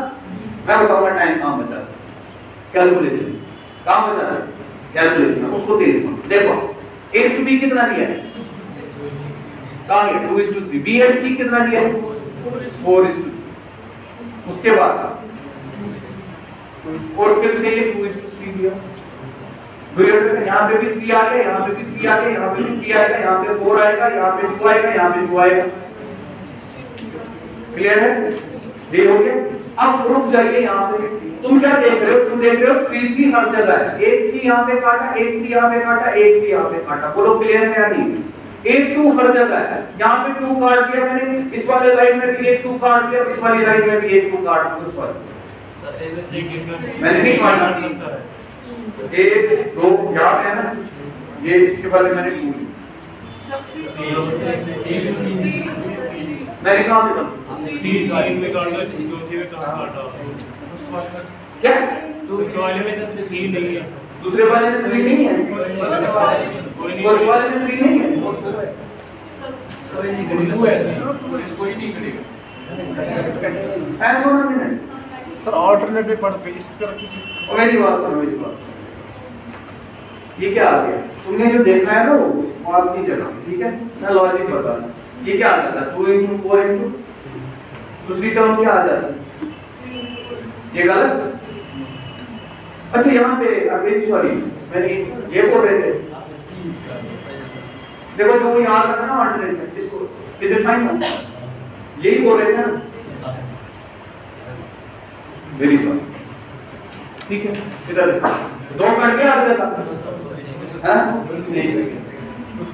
मैं बताऊंगा टाइम कहां बचा है, कैलकुलेशन कहां बचा है, कैलकुलेशन में उसको तेज करो। देखो A to B कितना दिया है, कहां है 2:3, B and C कितना दिया है 4:3। उसके बाद और फिर से ये 2:3 दिया। यहाँ पे भी 3 आ गए, यहाँ पे भी 3 आ गए, यहाँ पे भी 3 आएगा, यहाँ पे 4 आएगा, यहाँ पे 2 आएगा, यहाँ पे 2 आएगा। क्लियर है? ये हो गया। अब रुक जाइए यहाँ पे, तुम क्या देख रहे हो? तुम देख रहे हो 3 हर जगह है, एक 3 यहाँ पे काटा, एक 3 यहाँ पे काटा, एक 3 यहाँ पे काटा। बोलो क्लियर है या नहीं? एक 2 हर जगह है, यहाँ पे 2 काट दिया मैंने, इस वाले लाइन में भी एक 2 काट दिया, इस वाली लाइन में भी एक 2 काट दिया। सॉरी मैंने नहीं काटा, 1 2 याद है ना, ये इसके बारे में मैंने पूछी मैंने कहा था 3 लाइन में काटा, चौथे में कहाँ काटा? क्या दूसरे वाले में तो 3 नहीं है, दूसरे वाले में 3 नहीं है, फर्स्ट वाले में 3 नहीं है, कोई नहीं करेगा, कोई नहीं करेगा। है दोनों मिनट सर ऑल्टरनेट में पढ़ के इस तरह किसी और मेरी बात सुनो। ये क्या आ गया, तुमने जो देखा है ना वो आपकी जगह, ठीक है, मैं लॉजिक बता रहा हूं। ये क्या आ जाता है 2 × 4 × दूसरी टर्म क्या आ जाता है, ये गलत। अच्छा यहाँ पे अभी सॉरी मैंने ये बोल रहे थे, देखो जो याद रखना ना ऑल्टरनेट इसको इज इट फाइन ना, यही बोल रहे थे ना, वेरी सॉरी, ठीक है। इधर 2 करके आ जाता है,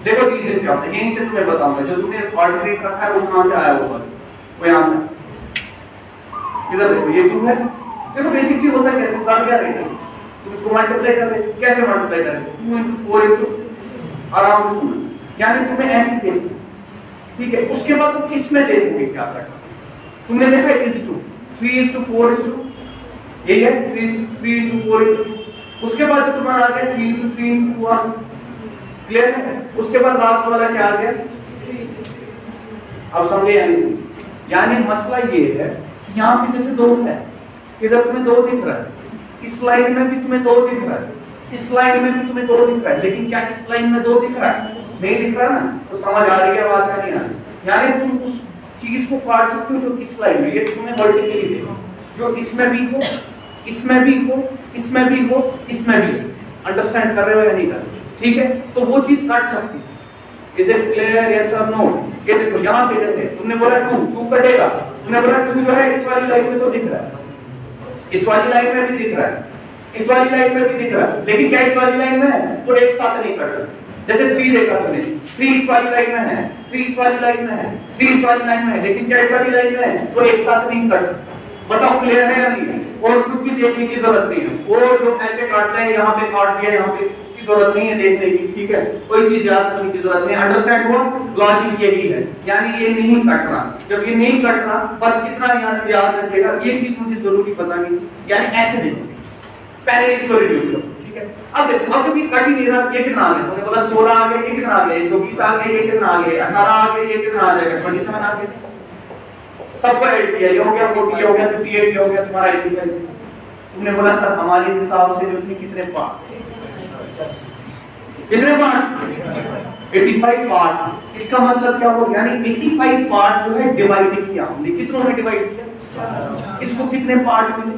देखो रीजन क्या होता है, यहीं से तुम्हें बताऊंगा। जो तुमने ऑल्टरनेट रखा है वो कहां से आया होगा, वो यहां से। इधर देखो ये 2 है, देखो बेसिकली होता क्या है, तुम कर क्या रहे हो, तुम इसको मल्टीप्लाई कर रहे हो, कैसे मल्टीप्लाई कर रहे हो, 2 × 4 × आराम से सुनो, यानी तुम्हें ऐसे देखो, ठीक है। उसके बाद तुम किसमें देखोगे क्या कर सकते, तुमने देखा इज 2 3 × 4 = यही है 3 × 4 = उसके बाद जो तुम्हारा आ गया 3 × 3 × 2 क्लियर है। उसके बाद लास्ट वाला क्या आ गया, अब समझे यानी मसला ये है कि यहाँ पे जैसे 2 है, इधर तुम्हें 2 दिख रहा है, इस लाइन में भी तुम्हें 2 दिख रहा है, इस लाइन में भी तुम्हें 2 दिख रहा है, लेकिन क्या इस लाइन में 2 दिख रहा है, नहीं दिख रहा ना, तो समझ आ रही है बात का नहीं आ रही। यानी तुम उस चीज को काट सकते हो जो इस लाइन में, ये तुम्हें वर्टिकली देखो, जो इसमें भी हो, इसमें भी हो, इसमें भी हो, इसमें भी हो, अंडरस्टैंड कर रहे हो या नहीं कर रहे, ठीक है। तो वो चीज काट सकती है, इज इट क्लियर, यस और नो। ये देखो यहाँ पे जैसे तुमने बोला 2 कटेगा, तुमने बोला 2 जो है इस वाली लाइन में तो दिख रहा है, इस वाली लाइन में भी दिख रहा है, इस वाली लाइन में भी दिख रहा है, लेकिन क्या इस वाली लाइन में है तो एक साथ नहीं कट सकते। जैसे 3 देखा तुमने, 3 इस वाली लाइन में है, 3 इस वाली लाइन में है, 3 इस वाली लाइन में है, लेकिन क्या इस वाली लाइन में है तो एक साथ नहीं कट सकते। बताओ क्लियर है या नहीं है, और कुछ भी देखने की जरूरत नहीं है, वो जो ऐसे काटते हैं यहाँ पे काट दिया, यहाँ पे उसकी जरूरत नहीं है देखने की, ठीक है, कोई चीज याद रखने की जरूरत नहीं। अंडरस्टैंड हुआ, लॉजिक यही है, यानी ये नहीं कट रहा, जब ये नहीं कट रहा बस इतना याद रखिएगा, ये चीज मुझे जरूरी बतानी थी, यानी ऐसे देखो, पहले इसको रिड्यूस करो, ठीक है। अब देखो, अब जब ये कट ही नहीं रहा, ये कितना आ गया, तुमने बोला 16 आ गया, ये कितना आ गया, 24 आ गया, ये कितना आ गया, 18 आ गया, ये कितना आ जाएगा, 27 आ गया, सबको ऐड किया, ये हो गया 40, ये हो गया 58, ये हो गया तुम्हारा 85। तुमने बोला सर हमारे हिसाब से जो थी कितने पार्ट, कितने पार्ट 85 पार्ट, इसका मतलब क्या हुआ, यानी 85 पार्ट जो है डिवाइड किया हमने, कितनों में डिवाइड किया, इसको कितने पार्ट मिले,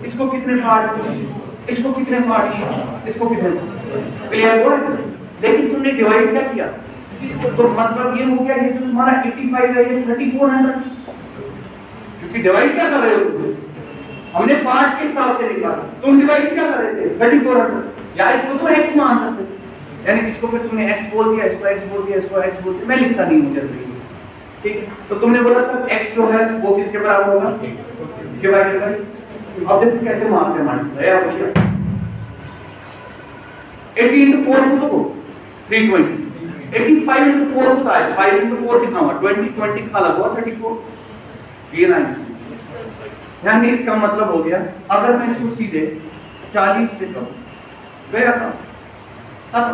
इसको कितने पार्ट मिले, इसको कितने पार्ट मिले, इसको कितने, क्लियर हुआ। लेकिन तुमने डिवाइड क्या किया, तो मतलब ये हो गया ये जो तुम्हारा 85 है ये 3400, क्योंकि डिवाइड क्या कर रहे हो, हमने पार्ट के हिसाब से निकाला, तुम डिवाइड क्या कर रहे थे 3400, या इसको तो x मान सकते थे, यानी इसको फिर तुमने x बोल दिया, इसको x बोल दिया, इसको x बोल दिया, मैं लिखता नहीं मुझे ठीक है। तो तुमने बोला सर x जो है वो किसके बराबर होगा, डिवाइडेड बाय, अब देखो कैसे मानते हैं मल्टीप्लाई, या बच्चे 80 × 4 को तो 320, 85 × 4 होता है, 5 × 4 कितना हुआ 20 का अलग हुआ 34, ये ना यानी इसका मतलब हो गया, अगर मैं इसको सीधे 40 से कम गया था, अब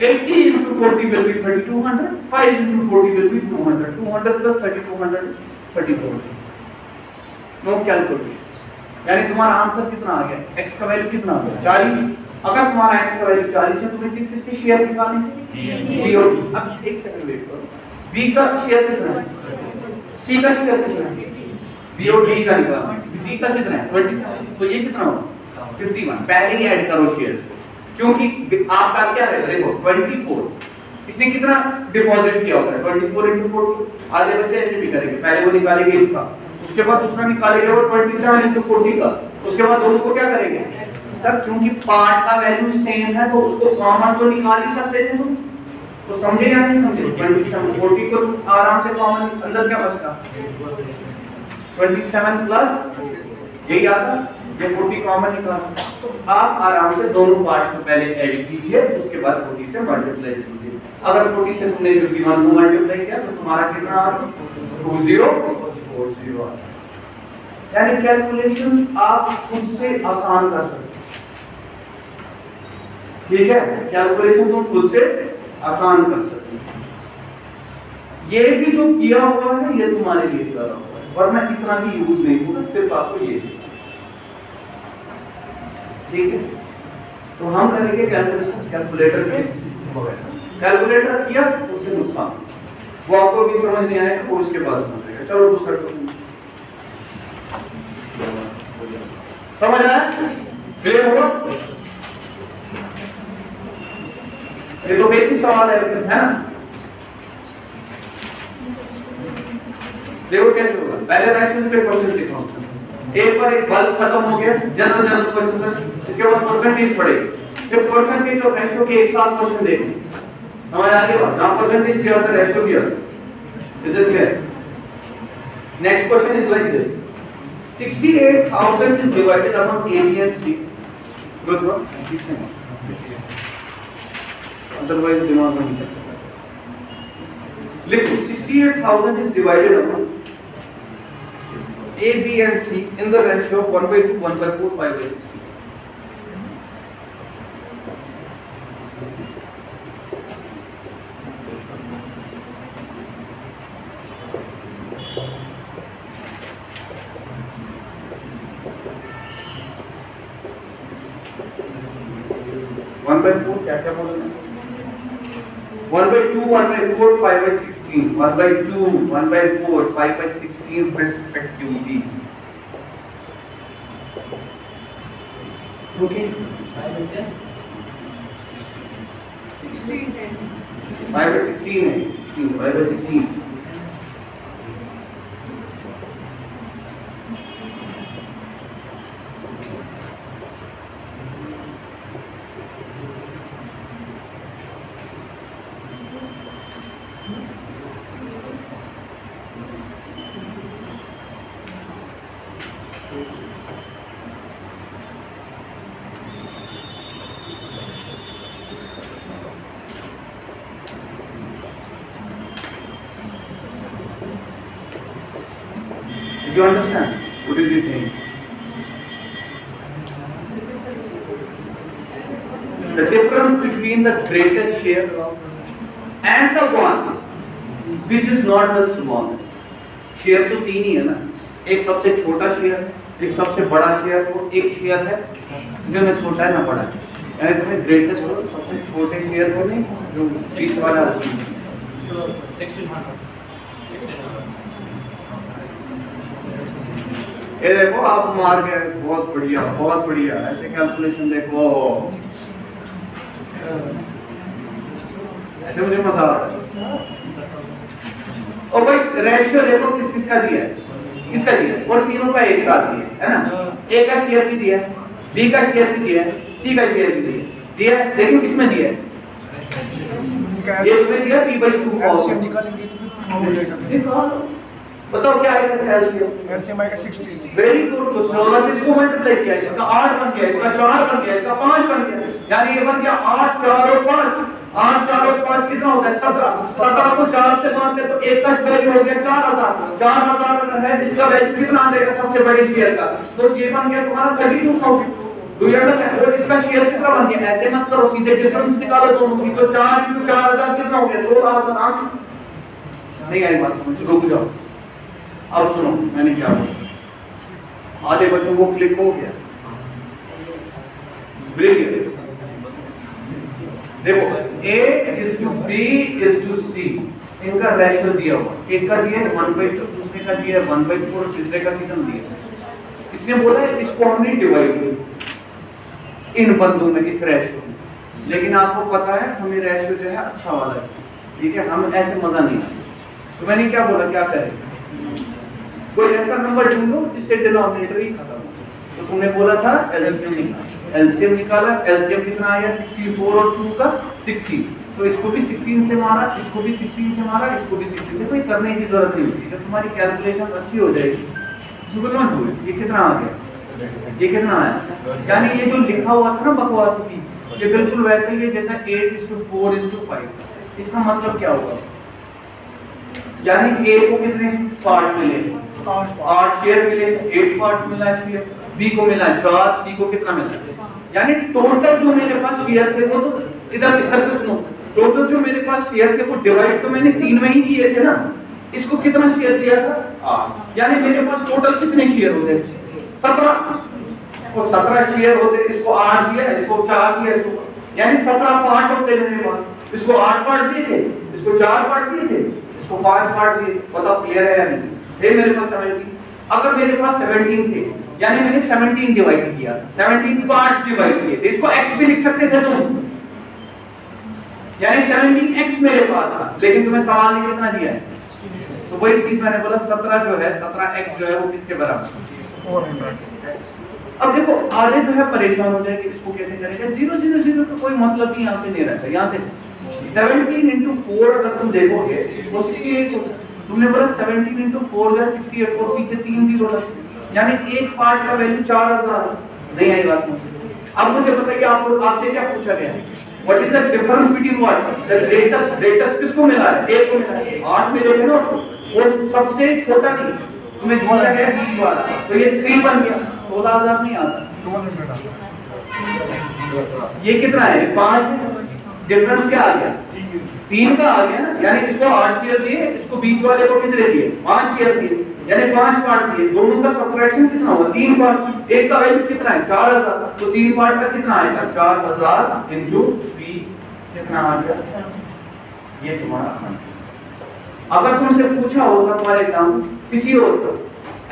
80 × 40 will be 3200, 5 × 40 will be 200, 200 plus 3200 is 34, no calculation, यानी तुम्हारा आंसर कितना आ गया, x का वैल्यू कितना आ गया 40। अगर तुम्हारा x का वैल्यू 40 है, तुम्हें किसके शेयर निकालने हैं, b और d। अब एक सेकंड वेट करो, b का शेयर कितना है, c का शेयर कितना है, b और d का निकालना, d का कितना है 27, तो ये कितना होगा 51। पहले ही ऐड करो शेयर्स को, क्योंकि आपका क्या है, देखो 24 इसने कितना डिपॉजिट किया होगा 24 × 40, आधे बच्चे ऐसे भी करेंगे, पहले वो निकालेंगे इसका, उसके बाद दूसरा निकालेंगे वो 27 × 40 का, उसके बाद दोनों को क्या करेंगे सर, क्योंकि पार्ट का वैल्यू सेम है तो उसको कॉमन तो निकाल ही सकते थे तुम, तो समझे या नहीं समझे, 27 40 को आराम से कॉमन, अंदर क्या बचता 27 प्लस यही आता ये 40 कॉमन निकालो, तो आप आराम से दोनों पार्ट्स को पहले ऐड कीजिए, उसके बाद 40 से मल्टीप्लाई कीजिए। अगर 40 से तुमने 51 को मल्टीप्लाई किया तो तुम्हारा कितना आ रहा है? 2040 आ रहा है। यानी कैलकुलेशंस आप खुद से आसान कर सकते हैं, ठीक है? कैलकुलेशन तुम खुद से आसान कर सकते हैं। ये भी जो किया हुआ है ये तुम्हारे लिए कर रहा हुआ है, वरना इतना भी यूज नहीं होगा, सिर्फ आपको ये, ठीक है? तो हम करेंगे कैलकुलेशंस कैलकुलेटर से। कैलकुलेटर किया तो उसे नुकसान, वो आपको भी समझ नहीं आएगा, वो उसके पास मिलेगा। चलो दूसरा क्वेश्चन समझ आया? क्लियर हुआ? ये तो बेसिक सवाल है ना? देखो कैसे होगा। पहले रेशियो पे क्वेश्चन लिखो, एक बार एक बल्ब खत्म हो गया, जनरल क्वेश्चन, इसके बाद परसेंटेज पढ़ेगी, फिर परसेंटेज और रेशियो के एक साथ क्वेश्चन देखिए, समझ आ रही है? ना परसेंटेज भी आता है, रेशियो भी आता है। Is it clear? Next question is like this, 68,000 is divided among A, B and C. Good bro? ठीक है। Otherwise दिमाग में नहीं चलता। लिखो 68,000 is divided among A, B and C in the ratio of 1/2, 1/4, 5/16. One by four क्या क्या बोला मैंने? 1/2, 1/4, 5/16, 1/2, 1/4, 5/16 respectively. Okay. 5/16 है, 5/16. You understand what is he saying? The difference between the greatest share and the one which is not the smallest. Share तो तीन ही है ना, एक सबसे छोटा शेयर, एक सबसे बड़ा शेयर, और एक शेयर है जो ना छोटा है ना बड़ा है। यानी तुम्हें ग्रेटेस्ट हो सबसे छोटे शेयर को नहीं, जो बीच वाला है उसमें। तो 1600 ये देखो आप मार गए, बहुत बढ़िया, बहुत बढ़िया। ऐसे कैलकुलेशन देखो, ऐसे मुझे मजा आ रहा है। और भाई रेशियो देखो किस किस का दिया है, किसका दिया है, और तीनों का एक साथ दिया है ना। ए का शेयर भी दिया है, बी का शेयर भी दिया है, सी का शेयर भी दिया है। देखो किसमें दिया है, ये इसमें दिया p/2 एलसीएम निकालेंगे तो फिर फॉर्मूला निकालो, बताओ क्या आएगा इसका एलसीएम? एलसीएम आएगा 60। Very good. तो 16 से इसको मल्टीप्लाई किया, इसका 8 बन गया, इसका 4 बन गया, इसका 5 बन गया, यानी ये बन गया 8, 4 और 5। 8, 4 और 5 कितना हो गया? 17। 17 को 4 से बांटते तो एक का वैल्यू हो गया 4000। 4000 अगर है, इसका वैल्यू कितना आ जाएगा सबसे बड़े शेयर का? तो ये बन गया तुम्हारा 32,000। Do you understand? और इसका शेयर कितना बन गया? ऐसे मत करो, सीधे डिफरेंस निकालो दोनों की। तो 4 × 4000 कितना हो गया? 16000। आंसर नहीं आई बात समझ, रुक जाओ। अब सुनो मैंने क्या बोला, आधे बच्चों को क्लिक हो गया। ब्रिलियंट। देखो A:B:C, इनका रेशियो दिया हुआ, एक का दिया है 1/2, दूसरे का दिया है 1/4, तीसरे का कितना दिया है? इसने बोला है इसको हमने डिवाइड किया इन बंदों में, इस रेशियो में। लेकिन आपको पता है हमें रेशियो जो है अच्छा वाला चाहिए, ठीक है? हम ऐसे मजा नहीं आता। तो मैंने क्या बोला, क्या करें, कोई ऐसा नंबर ढूंढो जिससे डिनोमिनेटर ही खत्म हो। तो तुमने बोला था एलसीएम निकाला। एलसीएम कितना आया? 64 और 2 का 16। तो इसको भी 16 से मारा, इसको भी 16 से मारा, इसको भी 16 से। कोई करने की जरूरत नहीं होती। जब तुम्हारी कैलकुलेशन अच्छी हो जाएगी, ये कितना आ गया? ये कितना है? यानी ये जो लिखा हुआ था ना बकवास की, ये बिल्कुल वैसे ही है जैसा 8:4:5। इसका मतलब क्या होगा? यानी A को कितने पार्ट मिले? 8 शेयर मिले, 8 पार्ट्स मिला है शेयर। B को मिला 4, C को कितना मिला? यानी टोटल जो मेरे पास शेयर थे वो तो इधर से सुनो, टोटल जो मेरे पास शेयर थे वो डिवाइड तो मैंने 3 में ही किए थे ना। इसको कितना शेयर दिया था? 8। यानी मेरे पास टोटल कितने शेयर होते? 17। और 17 शेयर होते, इसको 8 दिया, इसको 4 दिया, इसको, यानी 17 पार्ट होते मेरे पास। इसको 8 पार्ट दिए थे, इसको 4 पार्ट दिए थे, इसको 5 पार्ट दिए। बताओ क्लियर है या नहीं? थे मेरे पास 17। अगर मेरे पास 17 थे, यानी मैंने 17 डिवाइड किया, 17 पार्ट्स डिवाइड किए थे, इसको x भी लिख सकते थे तुम, यानी 17x मेरे पास था। लेकिन तुम्हें सवाल ने कितना दिया है? तो वही चीज मैंने बोला, 17 जो है, 17x जो है वो किसके बराबर? 400। अब देखो आगे जो है परेशान हो जाएंगे, इसको कैसे करेंगे? 0 0 0 का कोई मतलब ही यहाँ पे नहीं रहता। यहाँ देखो 17 into 4 अगर तुम देखोगे वो 68 होगा। तुमने बोला 17 into 4 जो है 68, और पीछे 3 जीरो लगे, यानी एक पार्ट का वैल्यू 4000 नहीं आई बात समझ। अब मुझे बताइए आपसे क्या पूछा गया है? What is the difference between what? Greatest किसको मिला है? एक को मिला है। 8 मिलेंगे ना उसको, वो सबसे छोटा नहीं, तुम्हें पूछा गया 20 वाला, तो ये 3 बन गया, 16000 नहीं आता। ये कितना है? 5 है। डिफरेंस क्या आ गया? 3 का आ गया ना, यानी इसको 8 शेयर दिए, इसको बीच वाले को कितने दिए? 5 शेयर दिए, यानी 5 पार्ट दिए। दोनों का सबट्रैक्शन कितना होगा? 3 पार्ट। एक का वैल्यू कितना है? 4000, तो 3 पार्ट का कितना आएगा? 4000 into 3 कितना आ गया? ये तुम्हारा आंसर। अगर तुमसे पूछा होगा फॉर एग्जांपल किसी और को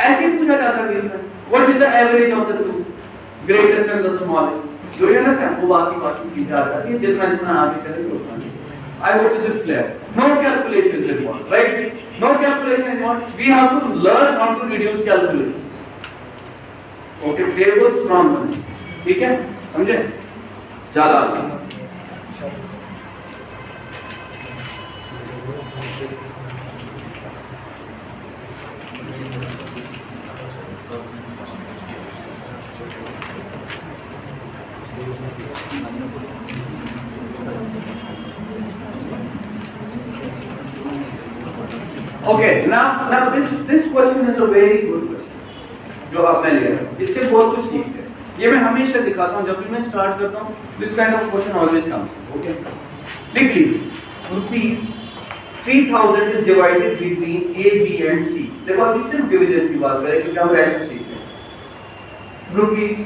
ऐसे ही पूछा जाता है बीच में, what is the average of the two greatest and the smallest, जो ये ना वो बाकी चीज आ जाती है, जितना जितना आगे चलेंगे उतना। I hope this is clear. No calculations involved, right? No calculation involved. We have to learn how to reduce calculations. Okay, tables from one. ठीक है? समझे? चलो आगे। Okay, now this question is a very good question जो अब मैं ले रहा हूँ। इससे बहुत कुछ सीखते हैं। ये मैं हमेशा दिखाता हूँ जब भी मैं स्टार्ट करता हूँ। This kind of question always comes. Okay, लिख लीजिए। Rupees 3000 is divided between A, B and C. देखो अब सिर्फ डिवीजन की बात करें क्योंकि हम रेशो सीखते हैं। Rupees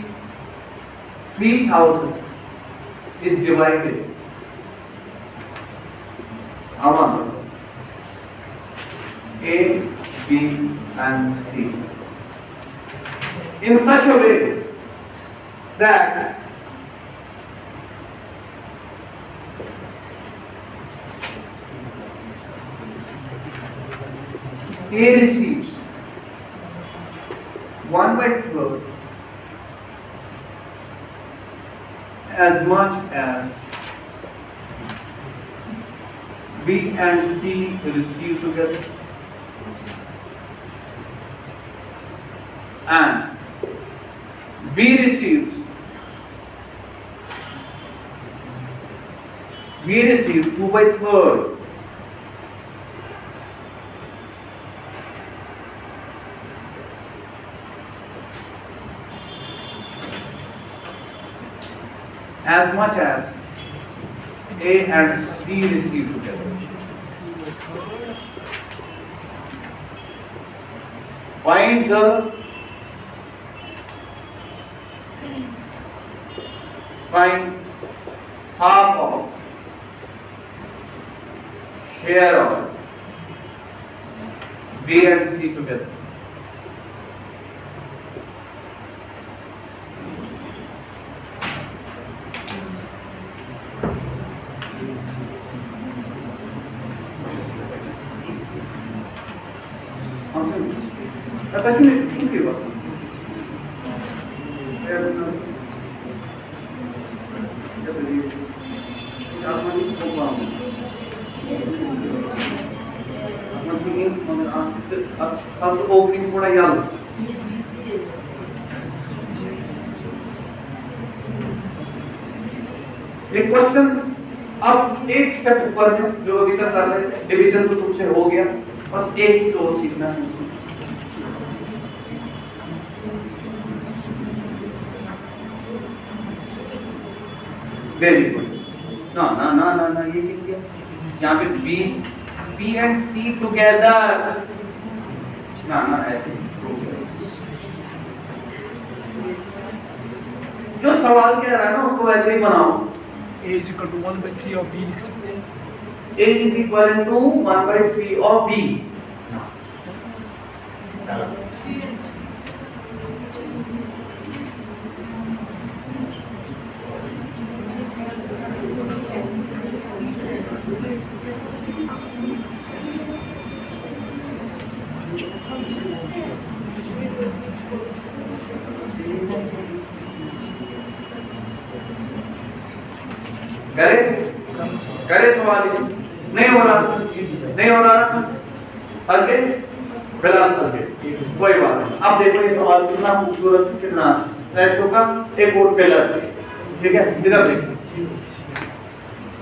3000 is divided among A, B and C in such a way that A receives 1/3 as much as B and C receive together, and B receives 2/3 as much as A and C receive together. Find half of share of B and C together. ये question अब एक step ऊपर है जो अभी तक कर रहे थे, डिवीजन तो तुमसे हो गया, बस एक चीज और सीखना है इसमें। Very good. ना ना ना ना ना ये क्या किया यहाँ पे बी एंड सी टुगेदर, ना ना ऐसे जो सवाल कह रहा है ना उसको वैसे ही बनाओ। A is equal to 1/3 of B लिख सकते हैं। A is equal to 1/3 of B। करे सवाल नहीं हो रहा, नहीं हो रहा ना, फंस गए, फिलहाल फंस गए, कोई बात नहीं। अब देखो ये सवाल कितना खूबसूरत, कितना रेशो का एक और पेलर, ठीक है, इधर देखो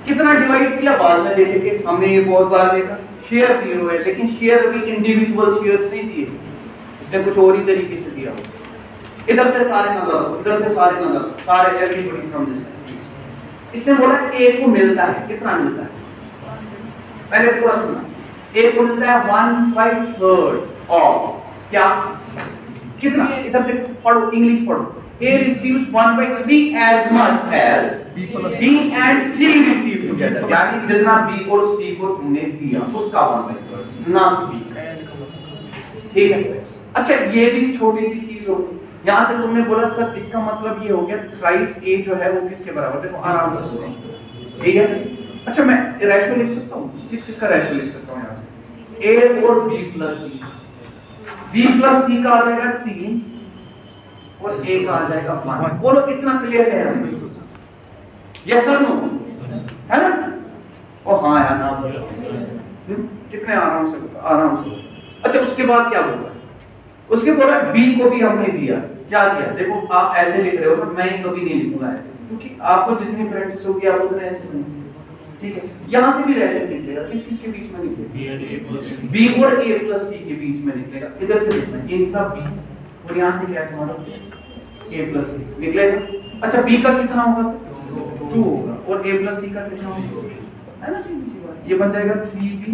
कितना डिवाइड किया, बाद में देखेंगे। हमने ये बहुत बार देखा, शेयर दिए हुए, लेकिन शेयर भी इंडिविजुअल शेयर्स नहीं दिए, इसने कुछ और ही तरीके से दिया। इधर से सारे नजर, इधर से सारे नजर, सारे एवरीबॉडी फ्रॉम दिस। इसने बोला ए को मिलता है, कितना मिलता है, पहले पूरा सुना। ए को मिलता है 1/3 ऑफ क्या, कितना, इधर से पढ़ो, इंग्लिश पढ़ो। ए receives 1/3 as much as B and C receive together, यानी जितना B और C को तुमने दिया उसका 1/3 ना B, ठीक है। अच्छा ये भी छोटी सी चीज होगी, यहाँ से तुमने बोला सर इसका मतलब ये हो गया थ्राइस ए जो है वो किसके बराबर, देखो आराम से, ठीक है। अच्छा मैं रेशियो लिख सकता हूँ, किस किस का रेशियो लिख सकता हूँ यहाँ से, ए और बी प्लस सी, बी प्लस सी का आ जाएगा 3 और ए का आ जाएगा 1। बोलो इतना क्लियर है यस और नो, है ना? ओ हाँ यार ना, कितने आराम से। अच्छा उसके बाद क्या होगा, उसके बाद बी को भी हमने दिया, क्या दिया, देखो आप ऐसे लिख रहे हो ना, मैं कभी नहीं लिखूंगा ऐसे, क्योंकि आपको जितनी प्रैक्टिस होगी आप उतने ऐसे नहीं, ठीक है। यहाँ से भी रेशियो निकलेगा, किस किस के बीच में निकलेगा, बी और ए प्लस सी के बीच में निकलेगा। इधर से देखना, ये निकला बी और यहाँ से क्या है तुम्हारा ए प्लस सी निकलेगा। अच्छा बी का कितना होगा, 2 होगा, और ए प्लस सी का कितना होगा, है ना, सीधी सी बात, ये बन जाएगा 3b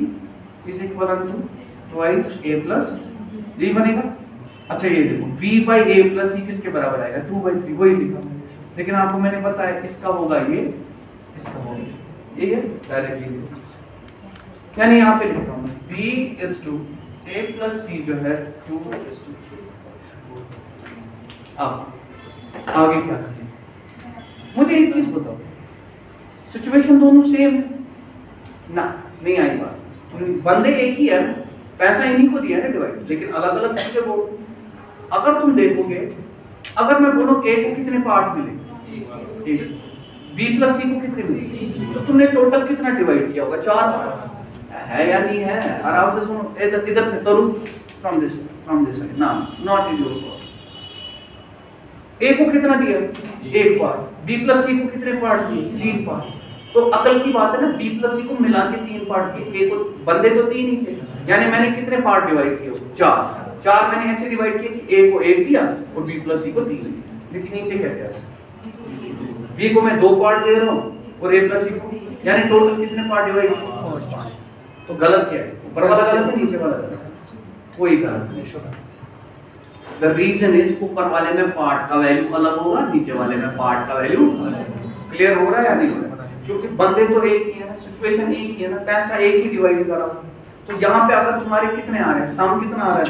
is equal to twice a plus d बनेगा। अच्छा ये देखो b by a plus c किसके बराबर आएगा, 2/3, वही लिखा, लेकिन आपको मैंने बताया इसका होगा ये, इसका होगा ये डायरेक्टली, यानी यहाँ पे लिख रहा हूँ b is to a plus c जो है 2 is to 3। अब आगे क्या करें, मुझे एक चीज बताओ, सिचुएशन दोनों सेम है ना, नहीं आई बात, बंदे एक ही है, पैसा इन्हीं को दिया है डिवाइड, लेकिन अलग अलग चीजें बोल। अगर तुम देखोगे, अगर मैं बोलूं ए को कितने पार्ट मिले, बी प्लस सी को कितने मिले, तो तुमने टोटल कितना डिवाइड किया होगा, 4 पार्ट है या नहीं है, आराम से सुनो। इधर से तरू फ्रॉम दिस ना, नॉट इन योर पार्ट। ए को कितना दिया, 1 पार्ट, बी प्लस सी को कितने पार्ट दिए, 3 पार्ट। तो अकल की बात है ना, बी प्लस सी को मिला के 3 पार्ट किए, ए को, बंदे तो 3 ही थे, यानी मैंने कितने पार्ट डिवाइड किए, 4 मैंने ऐसे डिवाइड किए कि ए को 1 दिया और बी प्लस सी को 3 दिया। लेकिन नीचे क्या किया, बी को मैं 2 पार्ट दे रहा हूँ और ए प्लस सी को, यानी टोटल कितने पार्ट डिवाइड किए, तो गलत क्या है, ऊपर वाला गलत है, नीचे वाला गलत है, कोई गलत नहीं। द रीजन इज ऊपर वाले में पार्ट का वैल्यू अलग होगा, नीचे वाले में पार्ट का वैल्यू अलग। क्लियर हो रहा है या नहीं हो रहा है? क्योंकि बंदे तो एक ही है ना, सिचुएशन एक ही है ना, पैसा एक ही डिवाइड करा। तो यहाँ पे अगर तुम्हारे कितने आ रहे हैं, सम कितना आ रहा है,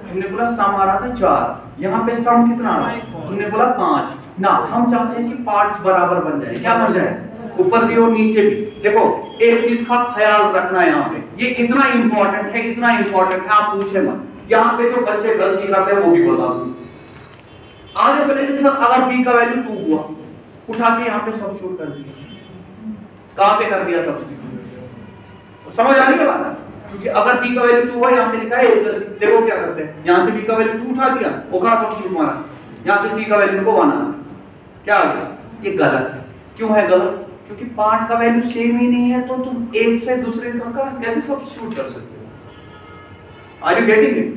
तुमने बोला सम आ रहा था 4, यहाँ पे सम कितना आ रहा है, तुमने बोला 5 ना। हम चाहते हैं कि पार्ट्स बराबर बन जाए, क्या बन जाए, ऊपर भी और नीचे भी। देखो एक चीज का ख्याल रखना है यहाँ पे, ये इतना इंपॉर्टेंट है, इतना इंपॉर्टेंट है, आप पूछे मत। यहाँ पे जो बच्चे गलती करते हैं वो भी बता दूं, आगे बोलेंगे सर अगर b का वैल्यू 2 हुआ, उठा के यहाँ पे सब्स्टिट्यूट कर दिया, कहाँ पे कर दिया सब्स्टिट्यूट, समझ आ रही है बात? क्योंकि अगर b का वैल्यू 2 हुआ, यहाँ पे लिखा है a प्लस, देखो क्या करते हैं, यहाँ से b का वैल्यू 2 उठा दिया, वो कहाँ सब्स्टिट्यूट मारा, यहाँ से c का वैल्यू को 1 आना, क्या आ गया, ये गलत है। क्यों है गलत? क्योंकि पार्ट का वैल्यू सेम ही नहीं है, तो तुम एक से दूसरे का कैसे सब्स्टिट्यूट कर सकते हो? Are you getting it?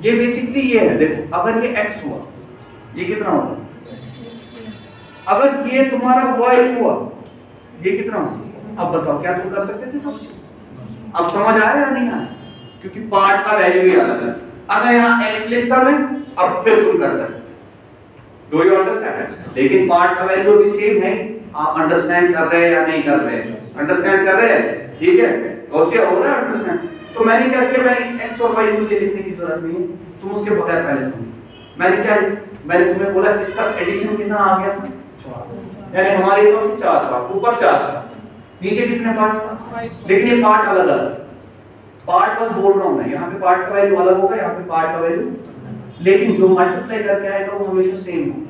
ये बेसिकली ये है, देखो अगर ये x हुआ, ये कितना होगा? अगर ये तुम्हारा y हुआ, ये कितना होगा? अब बताओ क्या तुम कर सकते थे सब्स्टिट्यूट? अब समझ आया या नहीं आया? क्योंकि पार्ट का वैल्यू ही अलग है। अगर यहाँ x लिखता मैं, अब फिर तुम कर सकते थे। Do you understand? लेकिन पार्ट का वैल्यू भी सेम है। आप अंडरस्टैंड कर रहे हैं या नहीं कर रहे हैं? अंडरस्टैंड कर रहे हैं, ठीक है? गॉसियन हो रहा है अंडरस्टैंड। तो मैंने क्या किया, मैंने x और y मुझे लिखने की जरूरत नहीं है, तुम उसके बगैर पहले समझो। मैंने क्या, मैंने तुम्हें बोला इसका एडिशन कितना आ गया था? 4। यानी हमारे हिसाब से 4 था, ऊपर 4 था, नीचे कितने पार्ट था? लेकिन ये पार्ट अलग अलग, पार्ट बस बोल रहा हूं मैं, यहाँ पे पार्ट का वैल्यू अलग होगा, यहाँ पे पार्ट का वैल्यू, लेकिन जो मल्टीप्लाई करके आएगा वो हमेशा सेम होगा।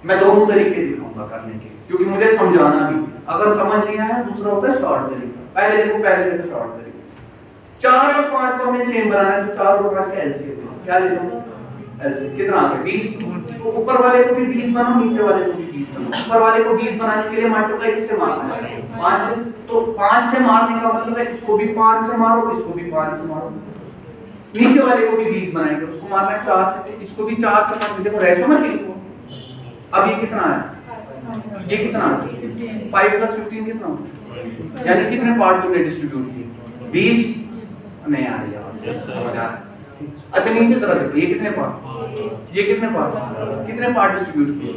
मैं दोनों तरीके दिखाऊंगा करने के, क्योंकि मुझे समझाना भी, अगर समझ नहीं आया दूसरा होता है शॉर्ट तरीका। पहले देखो शॉर्ट तरीका। 4 और 5 को हमें सेम बनाना है, तो 4 और 5 का एलसीएम क्या ले लो? एलसीएम कितना आ गया? 20। तो ऊपर वाले को भी 20 बनाओ, नीचे वाले को भी 20 बनाओ। ऊपर वाले को 20 बनाने के लिए मल्टीप्लाई किससे मारना है? 5 से। तो 5 से मारने का मतलब है इसको भी 5 से मारो, इसको भी 5 से मारो। नीचे वाले को भी 20 बनाएंगे, उसको मारना है 4 से, इसको भी 4 से मारो। देखो रेशो में चेंज हो। अब ये कितना है? ये कितना है? 5 + 15 कितना होगा? यानी कितने पार्ट तुमने डिस्ट्रीब्यूट किए? 20। नहीं आ रही आवाज, समझ आ रहा है? अच्छा नीचे जरा देखो, ये कितने पार्ट? ये कितने पार्ट? कितने पार्ट डिस्ट्रीब्यूट किए?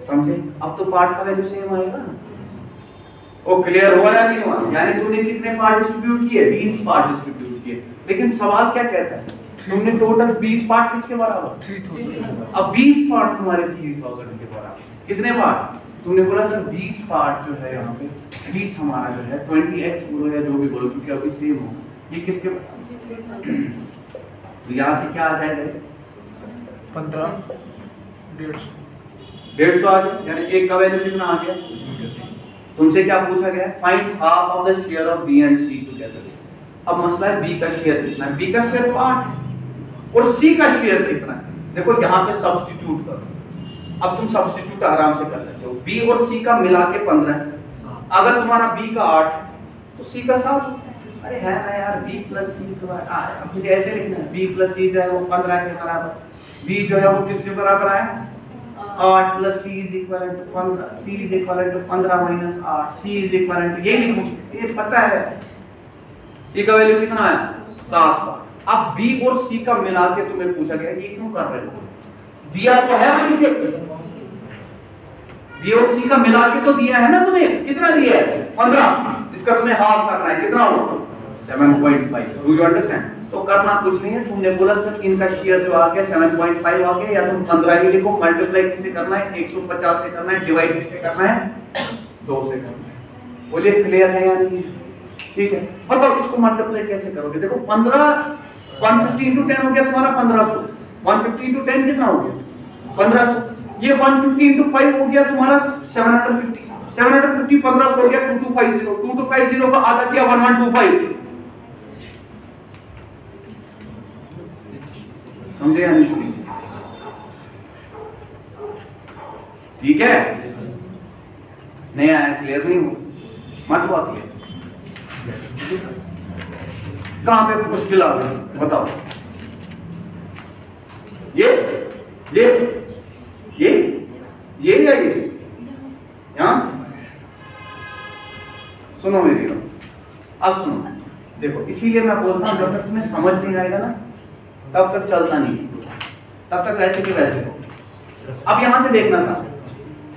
समझे? अब तो पार्ट का वैल्यू सेम आएगा। ओ क्लियर हुआ या नहीं हुआ? यानी तूने कितने पार्ट डिस्ट्रीब्यूट किए? 20 पार्ट डिस्ट्रीब्यूट किए। लेकिन सवाल क्या कहता है? तुमने टोटल 20 पार्ट किसके बराबर? 3000। अब 20 पार्ट तुम्हारे 3000 के बराबर। कितने पार्ट? तुमने बोला सर 20 पार्ट जो है यहाँ पे, 20 हमारा जो है 20x बोलो या जो भी बोलो, क्योंकि अभी सेम हो। ये किसके बराबर? तो यहाँ से क्या आ जाएगा? 15 150 आ गया। यानी एक का वैल्यू कितना आ गया? तुमसे क्या पूछा गया? Find half of the share of B and C together. अब मसला है बी का शेयर कितना है? बी का शेयर 8 और सी का शेयर कितना है? देखो यहाँ पे सब्स्टिट्यूट करो। अब तुम सब्स्टिट्यूट आराम से कर सकते हो। बी और सी का मिला के 15 है। अगर तुम्हारा बी का 8 तो सी का 7। अरे है ना यार, b + c तो अब मुझे ऐसे लिखना है, b + c जो है वो 15 के बराबर। b जो है वो किसके बराबर आया? 8 + c = 15। c = 15 - 8। c = ये लिखो, ये पता है। c का वैल्यू कितना है? 7। अब b और c का मिला के तुम्हें पूछा गया, ये क्यों कर रहे हो? दिया तो है वहीं से, b और c का मिला के तो दिया है ना तुम्हें। कितना दिया है? 15। इसका तुम्हें हाफ करना है, कितना होगा? 7.5। Do you understand? तो करना कुछ नहीं है, तुमने बोला सर इनका शेयर जो आ गया 7.5 आ गया, या तुम 15 ही लिखो। मल्टीप्लाई किससे करना है? 150 से करना है। डिवाइड किससे करना है? 2 से करना है। बोलिए क्लियर है या नहीं? ठीक है, बताओ इसको मल्टीप्लाई कैसे करोगे? देखो 15 150 × 10 हो गया तुम्हारा 1500। 150 × 10 कितना हो गया? 1500। ये 150 × 5 हो गया तुम्हारा 750। 750 1500 हो गया 2250। 2250 का आधा किया 1125। समझे या नहीं? ठीक है, नहीं आया? क्लियर नहीं हो? मत हुआ क्लियर? कहां पे मुश्किल आ गई बताओ? ये या ये? यहां से सुनो मेरी बात। अब सुनो, देखो इसीलिए मैं बोलता हूं जब तक तुम्हें समझ नहीं आएगा ना तब तक चलता नहीं, तब तक वैसे के वैसे हो। अब यहां से देखना सर,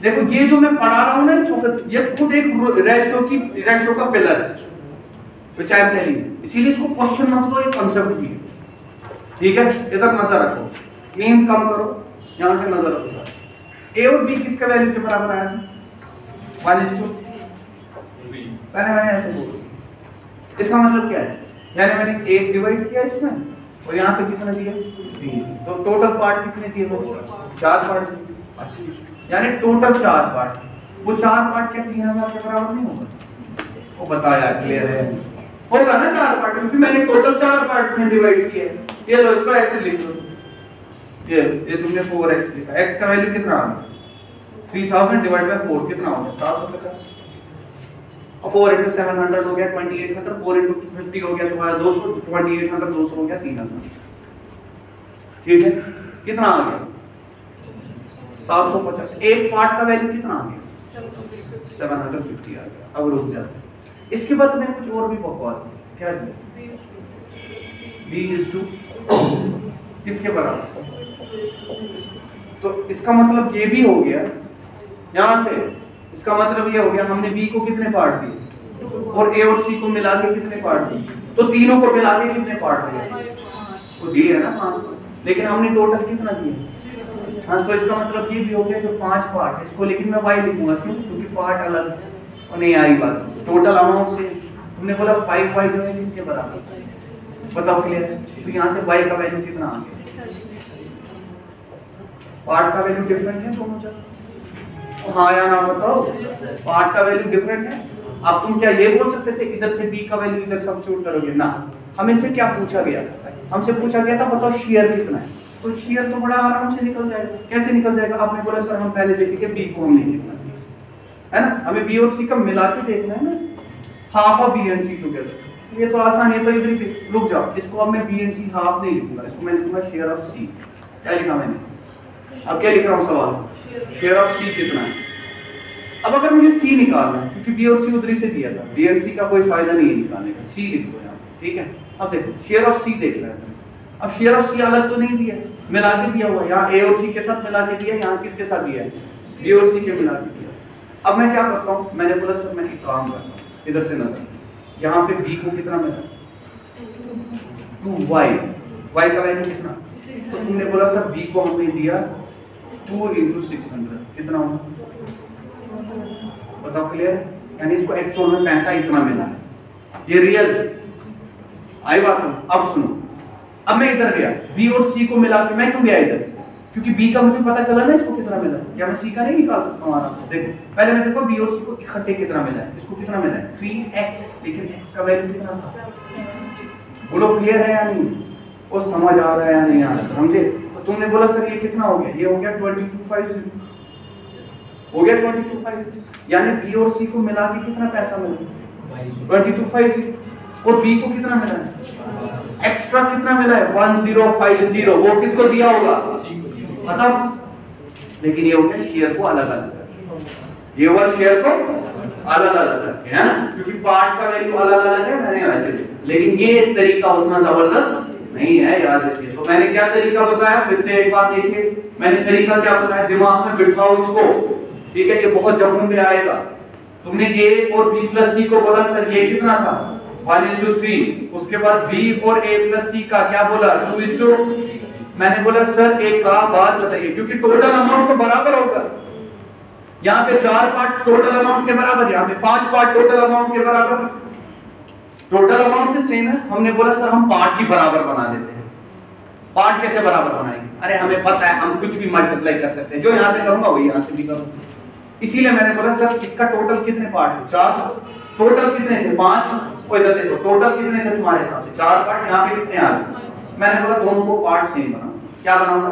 देखो ये जो मैं पढ़ा रहा हूं ना इस वक्त, ये खुद एक रेशियो का पिलर है, which I am telling you। इसीलिए इसको क्वेश्चन मत लो, ये कांसेप्ट भी है। ठीक है, इधर नजर रखो, नींद कम करो, यहां से नजर रखो सर। ए और बी किसका वैल्यू के बराबर आया था? 1:2। मैंने ऐसे बोल, इसका मतलब क्या है? यानी मैंने 1 डिवाइड किया इसमें और यहाँ पे कितना दिया? 3। तो टोटल पार्ट कितने दिए? 4 पार्ट। यानी टोटल 4 पार्ट। वो 4 पार्ट क्या 3000 के बराबर नहीं होगा? वो बताया, क्लियर है? होगा ना 4 पार्ट, क्योंकि मैंने टोटल 4 पार्ट में डिवाइड किया है। ये लो, इसको x लिख लो। ये तुमने 4x लिखा, x का वैल्यू कितना आ गया? 3000 डिवाइड बाय 4 कितना हो गया 750 और 4 into 700 हो गया 2800, 4 into 50 हो गया तुम्हारा 200, 2800 200 हो गया 3000। ठीक है, कितना आ गया 750। एक पार्ट का वैल्यू कितना आ गया 750 आ गया। अब रुक जा, इसके बाद मैं कुछ और भी बकवास क्या दिया b किसके बराबर, तो इसका मतलब ये भी हो गया यहां से, इसका मतलब ये हो गया हमने b को कितने पार्ट दिए और a और c को मिला के कितने पार्ट दिए, तो तीनों को मिला के कितने पार्ट दिए, वो दिए है ना 5 पार्ट, लेकिन हमने टोटल कितना दिया। हाँ, तो इसका मतलब ये भी हो गया जो 5 पार्ट है इसको, लेकिन मैं y लिखूंगा क्यों, क्योंकि पार्ट अलग है और नहीं आई बात। टोटल अमाउंट से तुमने बोला 5y जो है किसके बराबर, बताओ क्लियर है, तो यहाँ से y का वैल्यू कितना आ गया, पार्ट का वैल्यू डिफरेंट है दोनों जगह, हाँ या ना बताओ, पार्ट का वैल्यू डिफरेंट है। अब तुम क्या ये बोल सकते थे इधर से b का वैल्यू इधर सब्स्टिट्यूट करोगे ना, हमें से क्या पूछा गया, हमसे पूछा गया था बताओ शेयर कितना है, तो शेयर तो बड़ा आराम से निकल जाएगा। कैसे निकल जाएगा, आपने बोला सर हम पहले देखेंगे b को हम नहीं देखना है ना, हमें b और c का मिला के देखना है ना, half of b and c together, ये तो आसान है। तो इधर ही रुक जाओ, इसको अब मैं b एंड c हाफ नहीं लिखूंगा, इसको मैं लिखूंगा शेयर ऑफ c। क्या लिखा मैंने, अब क्या लिख रहा हूँ सवाल, शेयर ऑफ c कितना है। अब अगर मुझे c निकालना है, क्योंकि b और c उधर से दिया था, b एंड c का कोई फायदा नहीं है निकालने का, c लिख दो यहाँ, ठीक है। अब देखो शेयर ऑफ c देख रहे हैं, अब शेयर ऑफ c अलग तो नहीं दिया, मिला के दिया हुआ, यहाँ a और c के साथ मिला के दिया, यहाँ किसके साथ दिया है, b और c के मिला के दिया। अब मैं क्या करता हूँ, मैंने बोला सर मैं एक काम करता हूँ, इधर से नजर, यहाँ पे b को कितना मिला 2y, y का वैल्यू कितना, तो तुमने बोला सर b को हमने दिया 2 into 600 कितना होगा, बताओ क्लियर, यानी इसको एक्चुअल में पैसा इतना मिला है, ये रियल आई बात है। अब सुनो, अब मैं इधर गया b और c को मिला के, मैं क्यों गया इधर, क्योंकि b का मुझे पता चला ना इसको कितना मिला, क्या मैं c का नहीं निकाल सकता हूँ आराम से। देखो पहले मैं देखो b और c को इकट्ठे कितना मिला है, इसको कितना मिला है 3x, लेकिन x का वैल्यू कितना था, बोलो क्लियर है या नहीं, वो समझ आ रहा है या नहीं आ रहा, समझे। तो तुमने बोला सर ये कितना हो गया, ये हो गया 2250 हो गया 2250, यानी b और c को मिला के कितना पैसा मिला 2250, और b को कितना मिला है एक्स्ट्रा कितना मिला है 1050, वो किसको दिया होगा बताओ, लेकिन ये हो गया शेयर को अलग अलग, ये हुआ शेयर को अलग अलग करके, है ना, क्योंकि पार्ट का वैल्यू अलग अलग है, मैंने वैसे, लेकिन ये तरीका उतना जबरदस्त नहीं है, याद रखिए। तो मैंने क्या तरीका बताया, फिर से एक बार देखिए, मैंने तरीका क्या बताया, दिमाग में बिठाओ इसको, ठीक है, ये बहुत जख्म में आएगा। तुमने a और b प्लस c को बोला सर ये कितना था 1:3, उसके बाद b और a प्लस c का क्या बोला 2:, मैंने बोला सर एक बात बताइए, क्योंकि टोटल अमाउंट तो बराबर होगा, यहाँ पे 4 पार्ट टोटल अमाउंट के बराबर, यहाँ पे 5 पार्ट टोटल अमाउंट के बराबर, टोटल अमाउंट तो सेम है। हमने बोला सर हम पार्ट ही बराबर बना देते हैं, पार्ट कैसे बराबर बनाएंगे, अरे हमें पता है हम कुछ भी मल्टीप्लाई कर सकते हैं, जो यहाँ से करूंगा वही यहाँ से भी करूंगा, इसीलिए मैंने बोला सर इसका टोटल कितने पार्ट थे 4, टोटल कितने थे 5, और इधर देखो टोटल कितने थे तुम्हारे हिसाब से 4 पार्ट, यहाँ पे कितने आ गए, मैंने बोला दोनों को पार्ट सेम बनाओ, क्या बनाऊंगा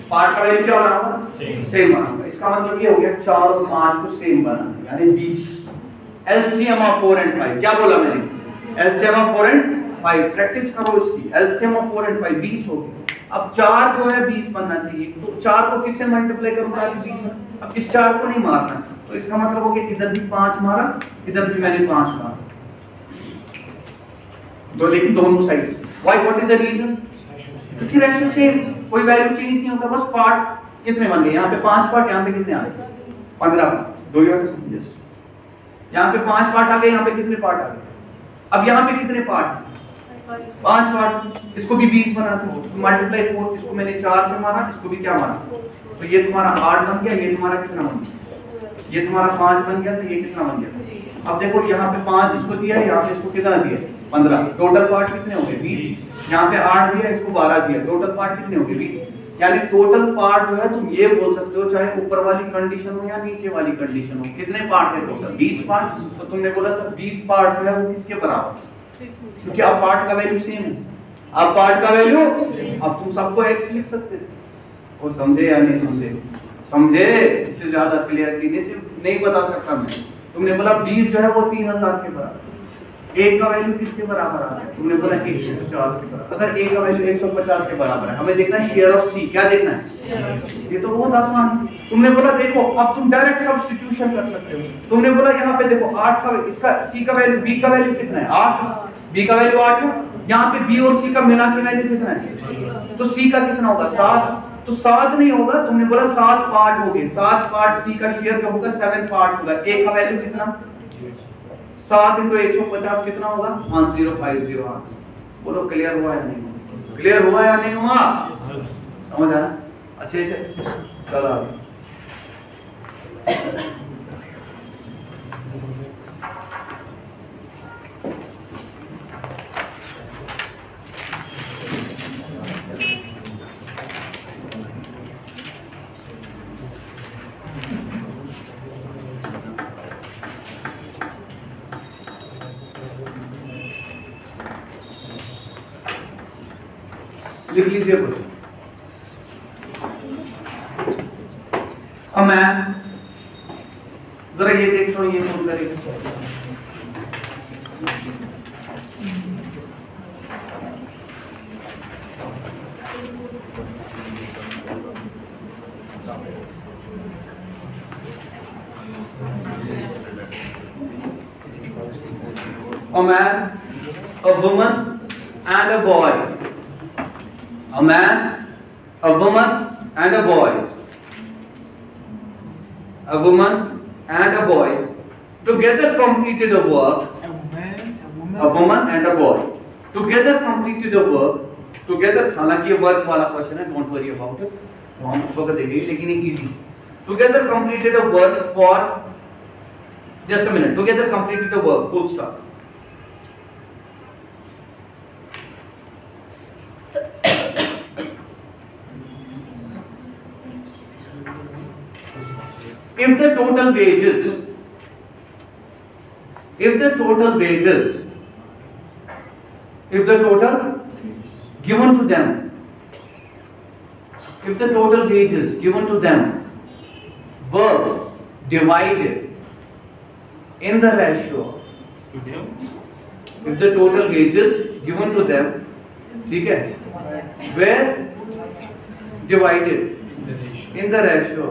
पार्ट का वैल्यू क्या बनाऊंगा सेम बनाऊंगा, इसका मतलब ये हो गया 4 और 5 को सेम बनाना, यानी 20, एलसीएम ऑफ 4 and 5, क्या बोला मैंने एलसीएम ऑफ 4 and 5, प्रैक्टिस करो इसकी, एलसीएम ऑफ 4 and 5 20 हो गया। अब 4 जो है 20 बनना चाहिए, तो 4 को किससे मल्टीप्लाई करूंगा 20 में, अब इस 4 को नहीं मारना, तो इसका मतलब हो गया इधर भी 5 मारा, इधर भी मैंने 5 मारा, दो, लेकिन दोनों साइड से। Why, what is the reason, क्योंकि रेशियो सेम, कोई वैल्यू चेंज नहीं होगा, बस पार्ट कितने बन गए, यहाँ पे 5 पार्ट, यहाँ पे कितने आ गए 15, दो ही समझे, यहाँ पे 5 पार्ट आ गए, यहाँ पे कितने पार्ट आ गए, अब यहाँ पे कितने पार्ट 5 पार्ट, इसको भी 20 बना दो, मल्टीप्लाई 4, इसको मैंने 4 से मारा, इसको भी क्या मारा, तो ये तुम्हारा 8 बन गया, ये तुम्हारा कितना बन गया, ये तुम्हारा 5 बन गया, तो ये कितना बन गया। अब देखो यहाँ पे 5 इसको दिया, यहाँ पे इसको कितना दिया 15, टोटल पार्ट कितने हो गए 20, यहाँ पे 8 दिया, इसको 12 दिया, टोटल पार्ट कितने हो गए 20, यानी टोटल पार्ट जो है तुम ये बोल सकते हो, चाहे ऊपर वाली कंडीशन हो या नीचे वाली कंडीशन हो, कितने पार्ट है टोटल 20 पार्ट, तो तुमने बोला सर 20 पार्ट जो है वो किसके बराबर, क्योंकि अब पार्ट का वैल्यू सेम है, अब पार्ट का वैल्यू, अब तुम सबको x लिख सकते थे, वो समझे या नहीं समझे, समझे? इससे ज्यादा क्लियरिटी नहीं बता सकता मैं। तुमने बोला 20 जो है वो 3000 के बराबर, एक का वैल्यू किसके बराबर आ रहा है? तुमने बोला 150 के बराबर। अगर एक का वैल्यू 150 के बराबर है, हमें देखना है शेयर ऑफ सी। क्या देखना है? ये तो बहुत आसान। तुमने बोला देखो अब तुम डायरेक्ट सब्स्टिट्यूशन कर सकते हो। तुमने बोला यहाँ पे देखो 8 का, इसका सी का वैल्यू, बी का वैल्यू कितना है? 8, बी का वैल्यू 8 है। यहाँ पे बी और सी का मिला के वैल्यू कितना है? तो सी का कितना होगा? 7। तो 7 नहीं होगा, तुमने बोला 7 पार्ट हो गए। 7 पार्ट सी का शेयर जो होगा 7 पार्ट होगा। एक का वैल्यू कितना? 7 × 150 कितना होगा? 1050 आंसर। बोलो क्लियर हुआ या नहीं? क्लियर हुआ या नहीं हुआ? समझ आया अच्छे से? चलो आगे। लिख लीजिए क्वेश्चन। अब मैं जरा ये देखता हूं ये कौन करेगा। A man, a woman and a boy. A man, a woman and a boy. A woman and a boy together completed a work. A woman and a boy together completed a work. Together, हालांकि ये work वाला question है, don't worry about it, तो हम उसको देखेंगे, लेकिन ये easy. Together completed a work for, just a minute, together completed a work, full stop. If the total wages given to them were divided in the ratio, if the total wages given to them, ठीक है, were divided in the ratio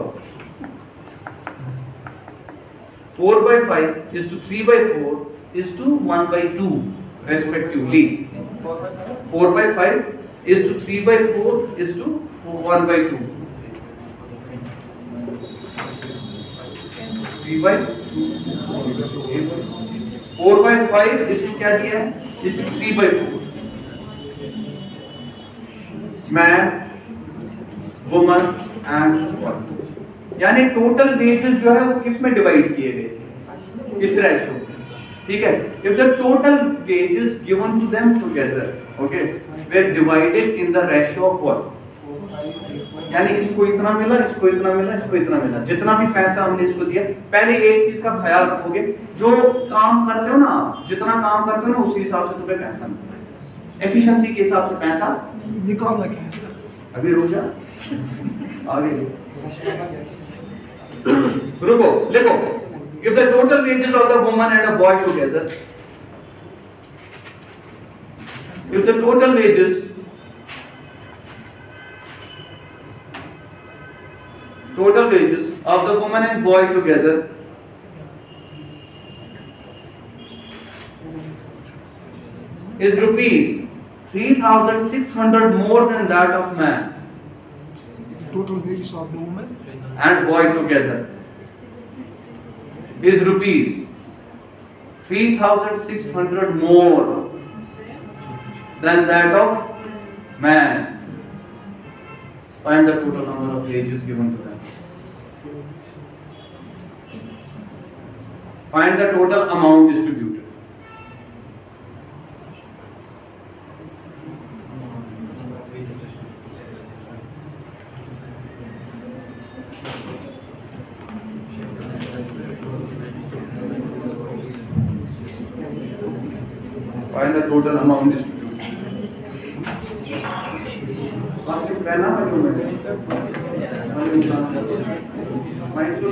4/5 is to 3/4 is to 1/2 respectively. 4/5 is to 3/4 is to 1/2. 3/2. 4/5 is to क्या दिया है? is to 3/4. Man, woman and boy. यानी total wages जो है वो किस में डिवाइड किए गए? इस रेशियो में, ठीक है। If the total wages given to them together, okay, वे divided in the ratio of what, यानी इसको इतना मिला, इसको इतना मिला, इसको इतना मिला, जितना भी पैसा हमने इसको दिया। पहले एक चीज का ख्याल रखोगे, जो काम करते हो ना, जितना काम करते हो ना उसी हिसाब से तुम्हें पैसा मिलता है। एफिशिएंसी के हिसाब से पैसा निकालना क्या है? अभी रुक जा, आगे रुको, लिखो। If the total wages of the woman and a boy together, if the total wages of the woman and boy together is rupees 3,600 more than that of man Total wages of the woman and boy together is rupees 3,600 more than that of man. Find the total number of wages given to them. Find the total amount distributed. Find the total amount distributed. Last week, micro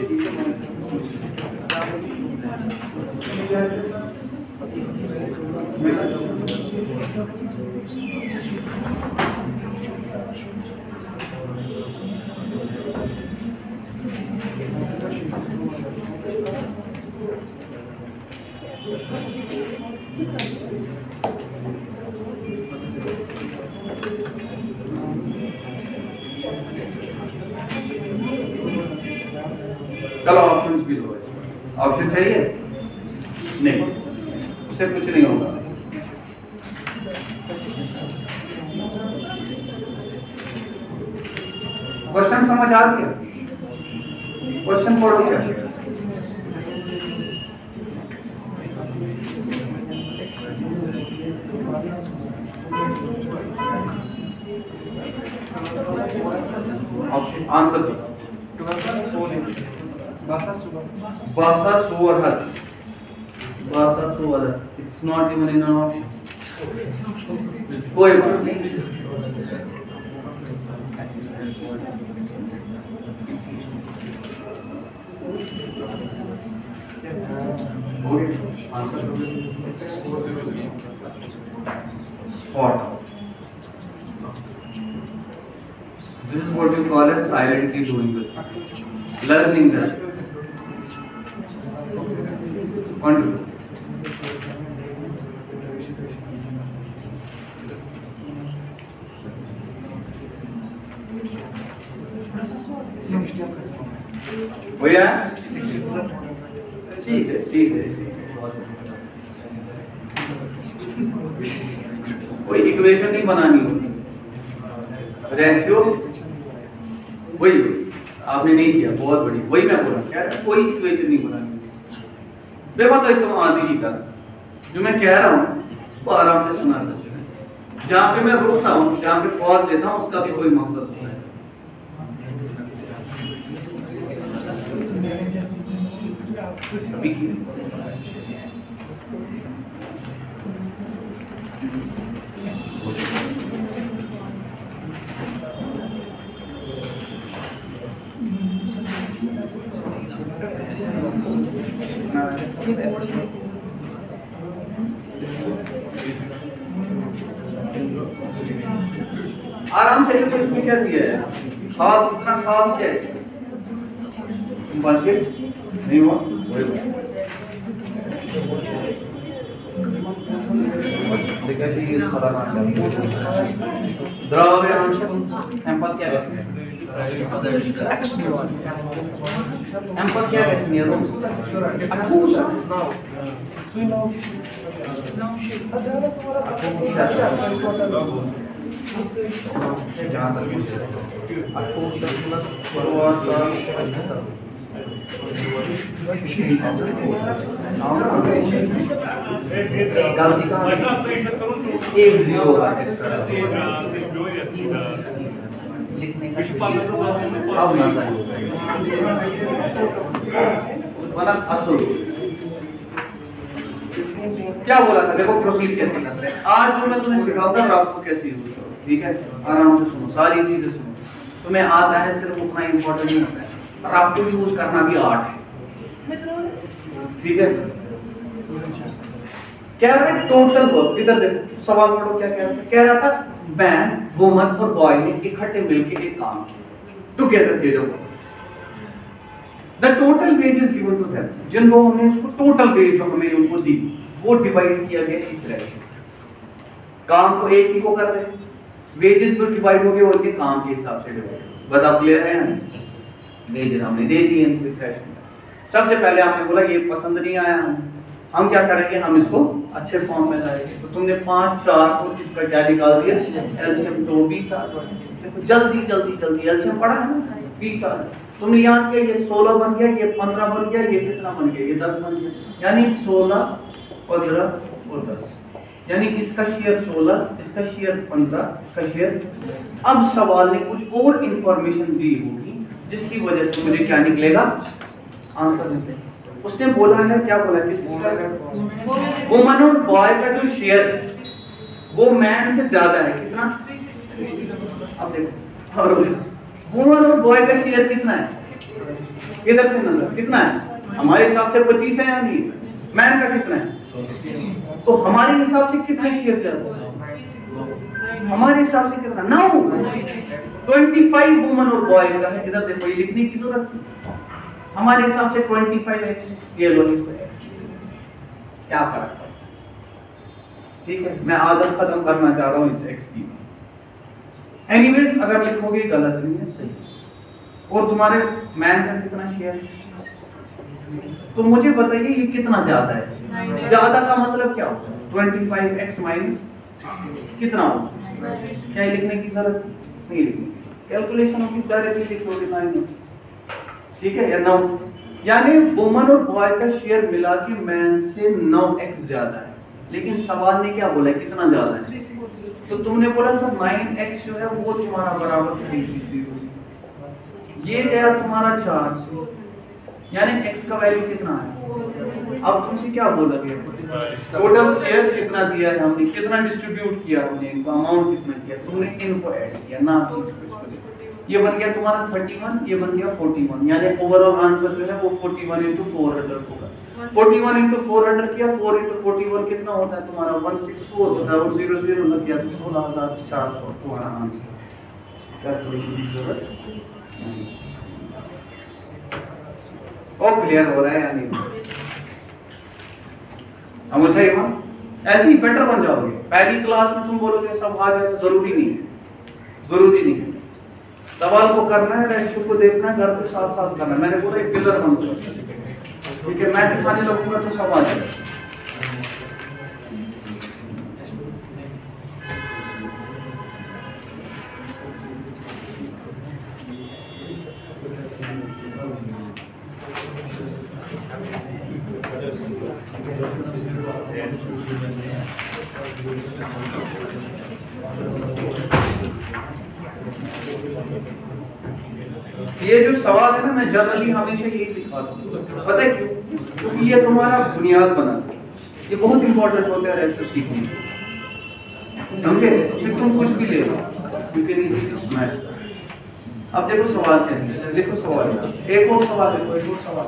चलो options भी लो इसमें। Option चाहिए? नहीं, उससे कुछ नहीं होगा। Question समझ आ गया? क्वेश्चन पढ़ो क्या? ऑप्शन आंसर दो। Basa Suvarhat. Basa Suvarhat. It's not even in an option. कोई बात नहीं। Spot. This is what you call as silently doing it. Learning that. Continue. भैया सीधे सीधे कोई इक्वेशन नहीं बनानी होती, रेशियो वही आपने नहीं किया, बहुत बड़ी वही मैं बोल रहा हूँ, कोई इक्वेशन नहीं बनानी। देखो तो तुम आदि ही कर, जो मैं कह रहा हूँ उसको आराम से सुना दो। जहाँ पे मैं रुकता हूँ, जहाँ पे पॉज लेता हूँ, उसका भी कोई मकसद होता है। आराम से देखो इसमें क्या दिया है, खास इतना खास क्या है इसमें, तुम बस गए नहीं हुआ देखा चाहिए इस खरा ना द्रव्य अंश एम्पल क्या है, एम्पल क्या है नियर जहाँ तक गलती का 1-0 होगा एक्स्ट्रा लिखने का अब ना सही मतलब असल क्या बोला था, देखो प्रोसीड कैसे करते हैं। आज जो मैं तुम्हें सिखाऊंगा रफ को कैसे यूज करो, ठीक है, आराम से सुनो, सारी चीजें सुनो। तुम्हें आता है सिर्फ उतना इम्पोर्टेंट नहीं होता है, रफ को यूज करना भी आर्ट है, ठीक है। क्या रहा है टोटल वर्क, इधर देखो सवाल पढ़ो क्या कह रहा था, मैन वुमन और बॉय ने इकट्ठे मिलकर एक काम किया, together did work, the total wage is given to them, जिन लोगों ने उसको टोटल वेज जो हमें उनको दी वो डिवाइड किया गया इस रेशियो, काम तो एक ही को कर रहे हैं, वेजेस भी डिवाइड हो गए उनके काम के हिसाब से डिवाइड। बताओ क्लियर है ना, वेजेस हमने दे दिए इनको इस रेशियो में। सबसे पहले आपने बोला ये पसंद नहीं आया, हम क्या करेंगे, हम इसको अच्छे फॉर्म में लाएंगे। तो तुमने 5 4 तो इसका क्या निकाल दिया, एलसीएम, तो 20 आ गया। देखो जल्दी जल्दी जल्दी एलसीएम पढ़ा है ना, 20 आ गया। तुमने यहाँ किया, ये 16 बन गया, ये 15 बन गया, ये कितना बन गया, ये 10 बन गया, यानी 16 15 और 10, यानी इसका शेयर 16, इसका शेयर 15, इसका शेयर। अब सवाल ने कुछ और इंफॉर्मेशन दी होगी जिसकी वजह से मुझे क्या निकलेगा, आंसर निकलेगा। उसने बोला है, क्या बोला, किस किसका, वुमन और बॉय का जो शेयर है वो मैन से ज्यादा है, कितना, अब देखो वुमन और बॉय का शेयर कितना है इधर से नजर कितना है, हमारे हिसाब से 25 है या नहीं, मैन का कितना है, तो हमारे हिसाब से कितने शेयर ज्यादा, हमारे हिसाब से कितना 9, 25 वुमन और बॉय का है, इधर देखो ये लिखने की जरूरत नहीं, हमारे हिसाब से 25x, ये लो इसको x, क्या फर्क पड़ता है, ठीक है, मैं आदत खत्म करना चाह रहा हूँ इस x की। एनीवेज अगर लिखोगे गलत नहीं है, सही। और तुम्हारे मैन का कितना शेयर 60, तो मुझे बताइए ये कितना ज्यादा है, ज्यादा का मतलब क्या होता है, 25x माइनस कितना होगा, क्या लिखने की जरूरत नहीं, लिखनी कैलकुलेशन होगी, डायरेक्टली लिख दोगे 9x, ठीक है, या 9, यानी वुमन और बॉय का शेयर मिला के मैन से 9x ज्यादा है, लेकिन सवाल ने क्या बोला कितना ज्यादा है, तो तुमने बोला सर 9x जो है वो तुम्हारा बराबर 360, ये गया तुम्हारा 4 से, यानी x का वैल्यू कितना है, अब तुमसे क्या बोला गया, टोटल शेयर कितना दिया है हमने, कितना डिस्ट्रीब्यूट किया हमने, इनको अमाउंट कितना किया, तुमने इनको ऐड किया ना कि इसको, ये बन गया तुम्हारा 31, ये बन गया 41, यानी ओवरऑल आंसर जो है वो 41 into 400 होगा, 41 into 400 किया, 4 into 41 कितना होता है तुम्हारा 164 होता है, और 0 0 लग गया तो 16400 तुम्हारा आंसर, कैलकुलेशन की जरूरत नहीं। और क्लियर हो रहा है या नहीं, अब मुझे ऐसे ही बेटर बन जाओगे, पहली क्लास में तुम बोलोगे सब आ जाएगा, जरूरी नहीं है, जरूरी नहीं है, सवाल को करना है, रेशियो को देखना है, घर पे साथ साथ करना है, मैंने बोला एक पिलर बन जाओ, ठीक है, मैं दिखाने लगूंगा तो सब आ जाएगा। ये जो सवाल है ना, मैं जनरली हमेशा यही दिखाता हूँ, पता है क्यों, क्योंकि ये तुम्हारा बुनियाद बनाता है, ये बहुत इंपॉर्टेंट होता है रेशियो सीखने में, समझे, फिर तुम कुछ भी ले लो, यू कैन इजीली स्मैश। अब देखो सवाल क्या है, देखो सवाल, एक और सवाल देखो, एक और सवाल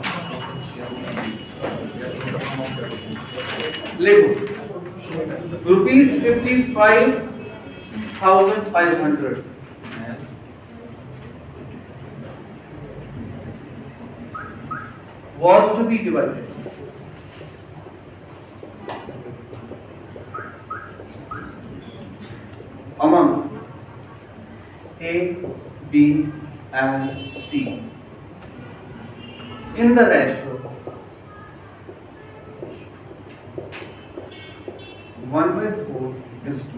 लिखो, ₹55,500 was to be divided among A, B and C in the ratio 1/4 is to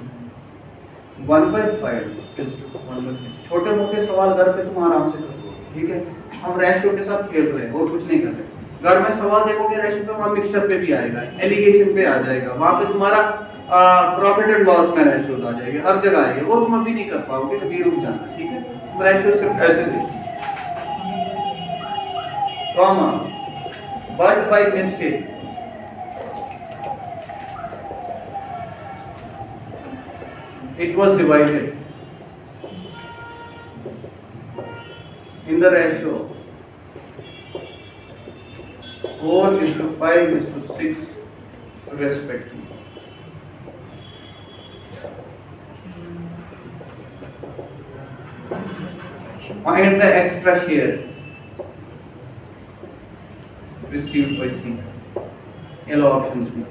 1/5 is to 1/6। छोटे मोटे सवाल घर पे तुम आराम से करो, ठीक है, हम रेशियो के साथ खेल रहे हैं और कुछ नहीं कर रहे। घर में सवाल देखोगे रेशियो पे, वहाँ मिक्सचर पे भी आएगा, एलिगेशन पे आ जाएगा, वहाँ पे तुम्हारा प्रॉफिट एंड लॉस में रेशियो आ जाएगा, हर जगह आएगा, वो तुम अभी नहीं कर पाओगे, अभी रुक जाना, ठीक है, तुम रेशियो सिर्फ ऐसे देखो, comma, but by mistake it was divided in the ratio 4:5:6 respectively. Find the extra share received by C. Yellow options में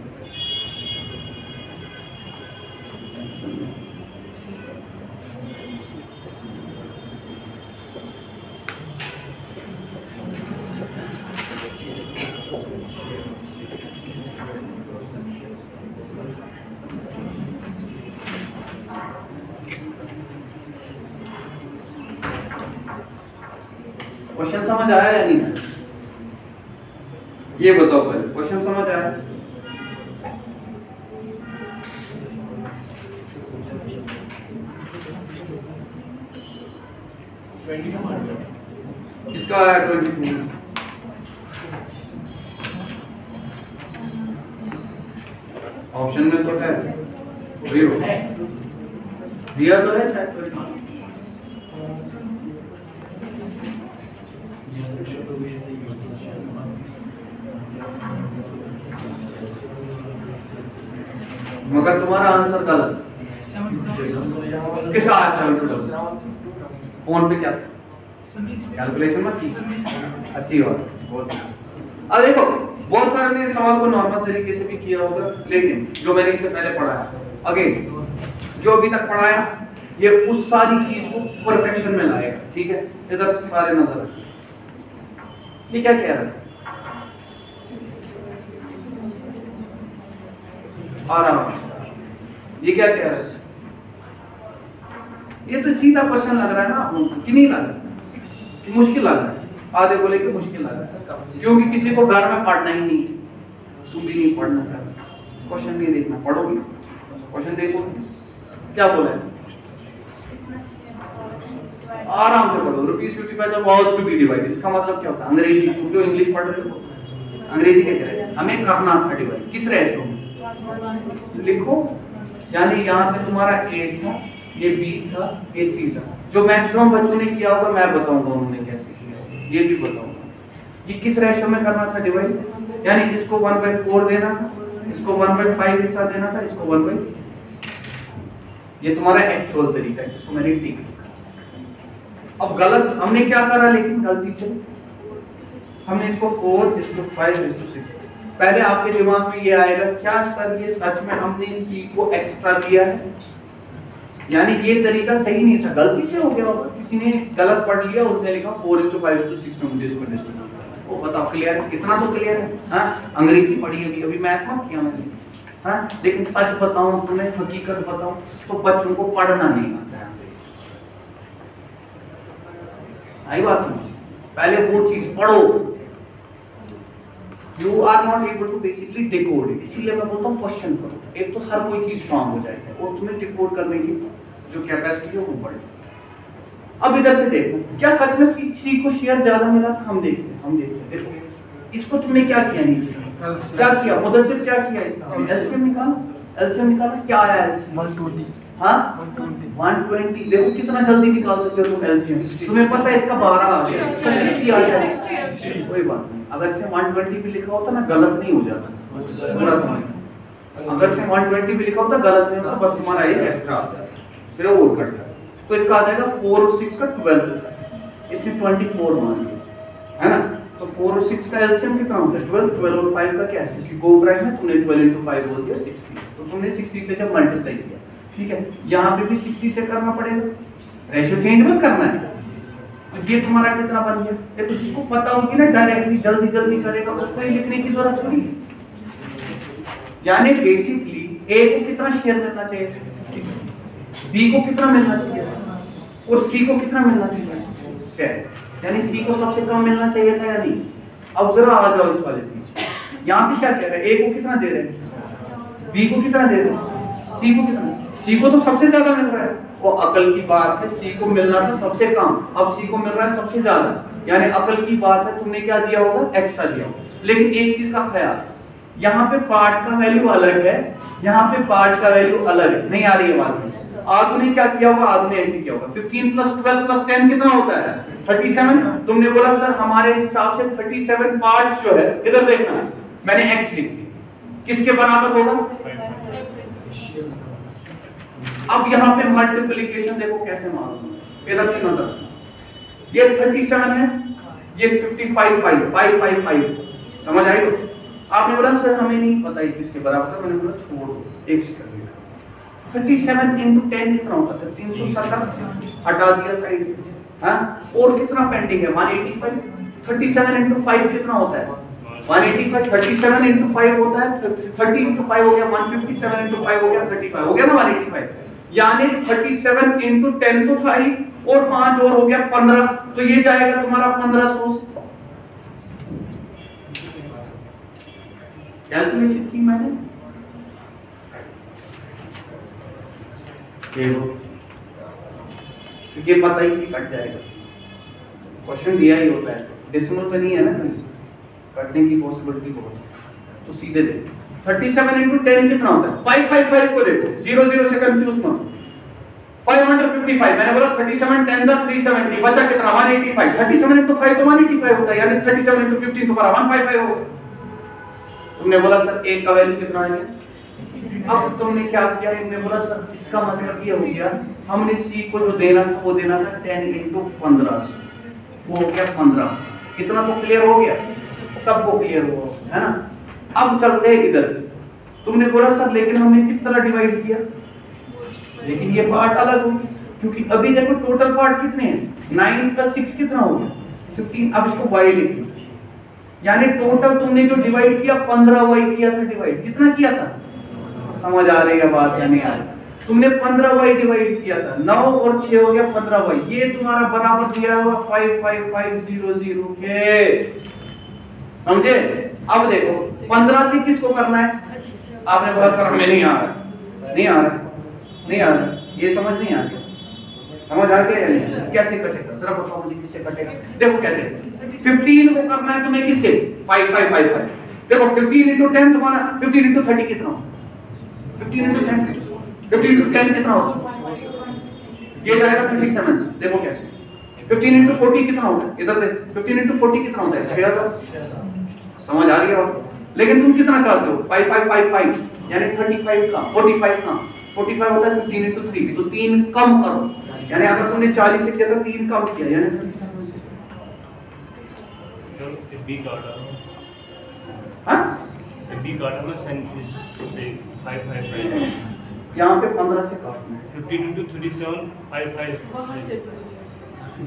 क्वेश्चन समझ आया या नहीं? ये बताओ पहले, क्वेश्चन समझ आया? किसका आया 22? ऑप्शन में तो है, दिया तो है शायद। मगर तुम्हारा आंसर गलत। किसका आंसर? फोन पे क्या कैलकुलेशन मत की, अच्छी बात, बहुत। अब देखो बहुत सारे ने सवाल को नॉर्मल तरीके से भी किया होगा, लेकिन जो मैंने इससे पहले पढ़ाया, अगेन जो अभी तक पढ़ाया ये उस सारी चीज को परफेक्शन में लाएगा। ठीक है, इधर से सारे नजर रखें। ये क्या कह रहा है? आराम। ये क्या कह रहा है? ये तो सीधा क्वेश्चन लग रहा है ना कि नहीं लग रहा कि मुश्किल लग रहा है? आधे बोले कि मुश्किल लग रहा है क्योंकि किसी को घर में पढ़ना ही नहीं, तुम भी नहीं पढ़ना, क्वेश्चन नहीं देखना, पढ़ोगे क्वेश्चन देखोगे क्या बोला है, आराम से पढ़ो। ₹55 was to be divided, इसका मतलब क्या होता है? अंग्रेजी, तुम जो इंग्लिश पढ़ रहे हो अंग्रेजी क्या कह रहे हैं? हमें करना था डिवाइड, किस रेशो में लिखो। यानी यहाँ पे तुम्हारा A था, ये B था, ये C था। जो मैक्सिमम बच्चों ने किया होगा मैं बताऊंगा उन्होंने कैसे किया, ये भी बताऊंगा। ये किस रेशो में करना था डिवाइड? यानी इसको 1/4 देना था, इसको 1/5 हिस्सा देना था, इसको 1/, ये तुम्हारा एक्चुअल तरीका है जिसको मैंने टिक लिखा। अब गलत हमने क्या करा, लेकिन गलती से हमने इसको 4, इसको 5, इसको 6। पहले आपके दिमाग में ये आएगा क्या सर ये सच में हमने C को एक्स्ट्रा दिया है, यानी ये तरीका सही नहीं था, गलती से हो गया होगा, किसी ने गलत पढ़ लिया, उसने लिखा 4:5:6 में मुझे इसको डिस्ट्रीब्यूट। वो बताओ क्लियर है? कितना तो क्लियर है। हाँ अंग्रेजी पढ़ी अभी मैथ मत किया मैंने, हाँ लेकिन सच बताऊं तुम्हें, हकीकत बताऊं तो बच्चों को पढ़ना नहीं आता है अंग्रेजी। आई बात समझ? पहले वो चीज पढ़ो, you are not able to basically decode it, इसीलिए मैं बोलता हूँ क्वेश्चन करो। एक तो हर कोई चीज स्ट्रांग हो जाएगी और तुम्हें डिकोड करने की जो कैपेसिटी है वो बढ़ जाएगी। अब इधर से देखो, क्या सच में C को शेयर ज्यादा मिला था? हम देखते देखो इसको तुमने क्या किया, नीचे क्या किया, मुदस्सिर क्या किया, इसका एलसीएम निकाला, क्या आया एलसीएम? 120। हाँ 120। देखो कितना जल्दी निकाल सकते हो तुम एलसीएम, तुम्हें पता है इसका 12 आ गया, इसका 60 आ गया, कोई बात नहीं। अगर इसमें 120 भी लिखा होता ना गलत नहीं हो जाता, पूरा समझना। अगर इसमें 120 भी लिखा होता गलत नहीं होता, बस तुम्हारा एक एक्स्ट्रा आ जाता, फिर वो और कट जाता। तो इसका आ जाएगा 4 और 6 का 12, इसमें 24 मान लिया है ना, तो 4 और 6 का एलसीएम कितना होता है? 12। 12 और 5 का क्या है? इसकी गो प्राइम है, तुमने 12 × 5 बोल दिया 60, तो तुमने 60 से जब मल्टीप्लाई किया, ठीक है, यहाँ पे भी 60 से करना पड़ेगा, रेशियो चेंज मत करना है। तो ये तुम्हारा कितना बन गया? ये तो जिसको पता होगी ना डायरेक्टली जल्दी करेगा, उसको ही लिखने की जरूरत थोड़ी। यानी बेसिकली A को कितना शेयर मिलना चाहिए, B को कितना मिलना चाहिए और C को कितना मिलना चाहिए? 10। यानी C को सबसे कम मिलना चाहिए था या नहीं? अब जरा आ जाओ इस वाले चीज पे, यहाँ पे क्या कह रहे हैं? A को कितना दे रहे हैं, B को कितना दे रहे हैं, C को कितना? C को तो सबसे ज्यादा मिल रहा है, वो अकल की बात है। C को मिलना था सबसे कम, अब C को मिल रहा है सबसे ज्यादा, यानी अकल की बात है, तुमने क्या दिया होगा? एक्स्ट्रा दिया होगा। लेकिन एक चीज का ख्याल, यहाँ पे पार्ट का वैल्यू अलग है, यहाँ पे पार्ट का वैल्यू अलग है, नहीं आ रही है बात? आपने क्या किया होगा? आपने ऐसे किया होगा 15 + 12 + 10 कितना होता है? 37। तुमने बोला सर हमारे हिसाब से 37 पार्ट्स जो है, इधर देखना है, मैंने x लिख दिया, किसके बराबर होगा? अब यहाँ पे मल्टीप्लिकेशन देखो कैसे मालूम, इधर से नजर, ये 37 है, ये 55 समझ आई? तो आपने बोला सर हमें नहीं पता है किसके बराबर था, मैंने बोला छोड़ दो, एक से कर दिया। 37 × 10 कितना होता था? 370, हटा दिया साइड से, हाँ? और कितना पेंडिंग है? 185। 37 × 5 कितना होता है? 185। 37 × 5 होता है 30 × 5 हो गया 157 × 5 हो गया 35 हो गया ना 185। यानी 37 × 10 तो था ही, और 5 और हो गया 15, तो ये जाएगा तुम्हारा 1500। कैलकुलेशन की मैंने, ये पता ही कट जाएगा, क्वेश्चन दिया ही होता है, डेसिमल में नहीं है ना, कटने की पॉसिबिलिटी बहुत है, तो सीधे देखो 37 × 10 कितना होता है? 555 को देखो, 0 0 से कंफ्यूज मत, 555, मैंने बोला 37 10 are 370, बचा कितना 185, 37 into 5 तो 185 होता है, यानी 37 into 15 तुम्हारा 155 होगा। तुमने बोला सर एक का वैल्यू कितना है? अब तुमने क्या किया, इनने बोला सर इसका मतलब ये हो गया, हमने सी को जो देना था वो देना था 10 into 15, वो हो गया 15। कितना तो क्लियर हो गया, सबको क्लियर हुआ है ना। अब चलते हैं इधर, तुमने बोला सर लेकिन हमने किस तरह डिवाइड किया, लेकिन ये पार्ट अलग हो गया, क्योंकि अभी देखो टोटल पार्ट कितने हैं, 9 + 6 कितना हो गया 15। अब इसको y लिख दो, यानी टोटल तुमने जो डिवाइड किया 15y किया था डिवाइड, कितना किया था, समझ आ रही है बात या नहीं आ रही? तुमने 15y डिवाइड किया था, 9 और 6 हो गया 15y, ये तुम्हारा बराबर दिया हुआ 55500 के, समझे। अब देखो 15 से किसको करना है, आपने बोला सर हमें नहीं आ रहा, नहीं आ रहा, नहीं आ रहा, ये समझ नहीं आ रही, समझ आ गया या नहीं? कैसे कटेगा जरा बताओ मुझे, किससे कटेगा? देखो कैसे, 15 को करना है तुम्हें किससे, 5555। देखो 15 into 10 तुम्हारा 15 into 30 कितना होगा, 15 into 10, 15 into 10 कितना होगा, ये जाएगा 37 से। देखो कैसे, 15 into 40 कितना होगा, इधर देख 15 into 40 कितना होता है 6000, समझ आ रही है बात? लेकिन तुम कितना चाहते हो, 5555 यानी 35 का 45 का 45 होता है 15 into 3, तो 3 कम करो, यानी अगर तुमने 40 से किया था 3 कम किया यानी 37 से। बी का ऑर्डर, हां बी का ऑर्डर में सेंस से 555, यहां पे 15 से काटना है, 15 into 37 55,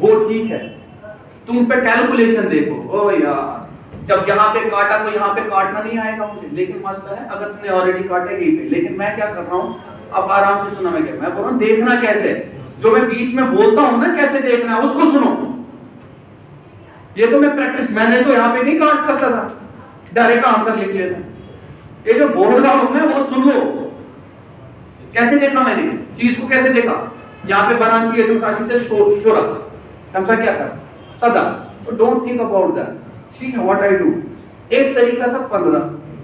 वो ठीक है, तुम पे कैलकुलेशन देखो। ओ यार जब यहाँ पे काटा तो यहाँ पे काटना नहीं आएगा मुझे, लेकिन मसला है अगर तुमने ऑलरेडी काटा यहीं पे, लेकिन मैं क्या कर रहा हूँ, अब आराम से सुना, मैं क्या मैं बोल रहा हूँ, देखना कैसे, जो मैं बीच में बोलता हूँ ना कैसे देखना है उसको सुनो। ये तो मैं प्रैक्टिस, मैंने तो यहाँ पे नहीं काट सकता था, डायरेक्ट आंसर लिख लेता, ये जो बोल रहा हूँ मैं वो सुन लो, कैसे देखा मैंने चीज को, कैसे देखा, यहाँ पे बनाना चाहिए तुम साशी से शोरा हमसा क्या कर सदा, don't think about that, see what I do. एक तरीका था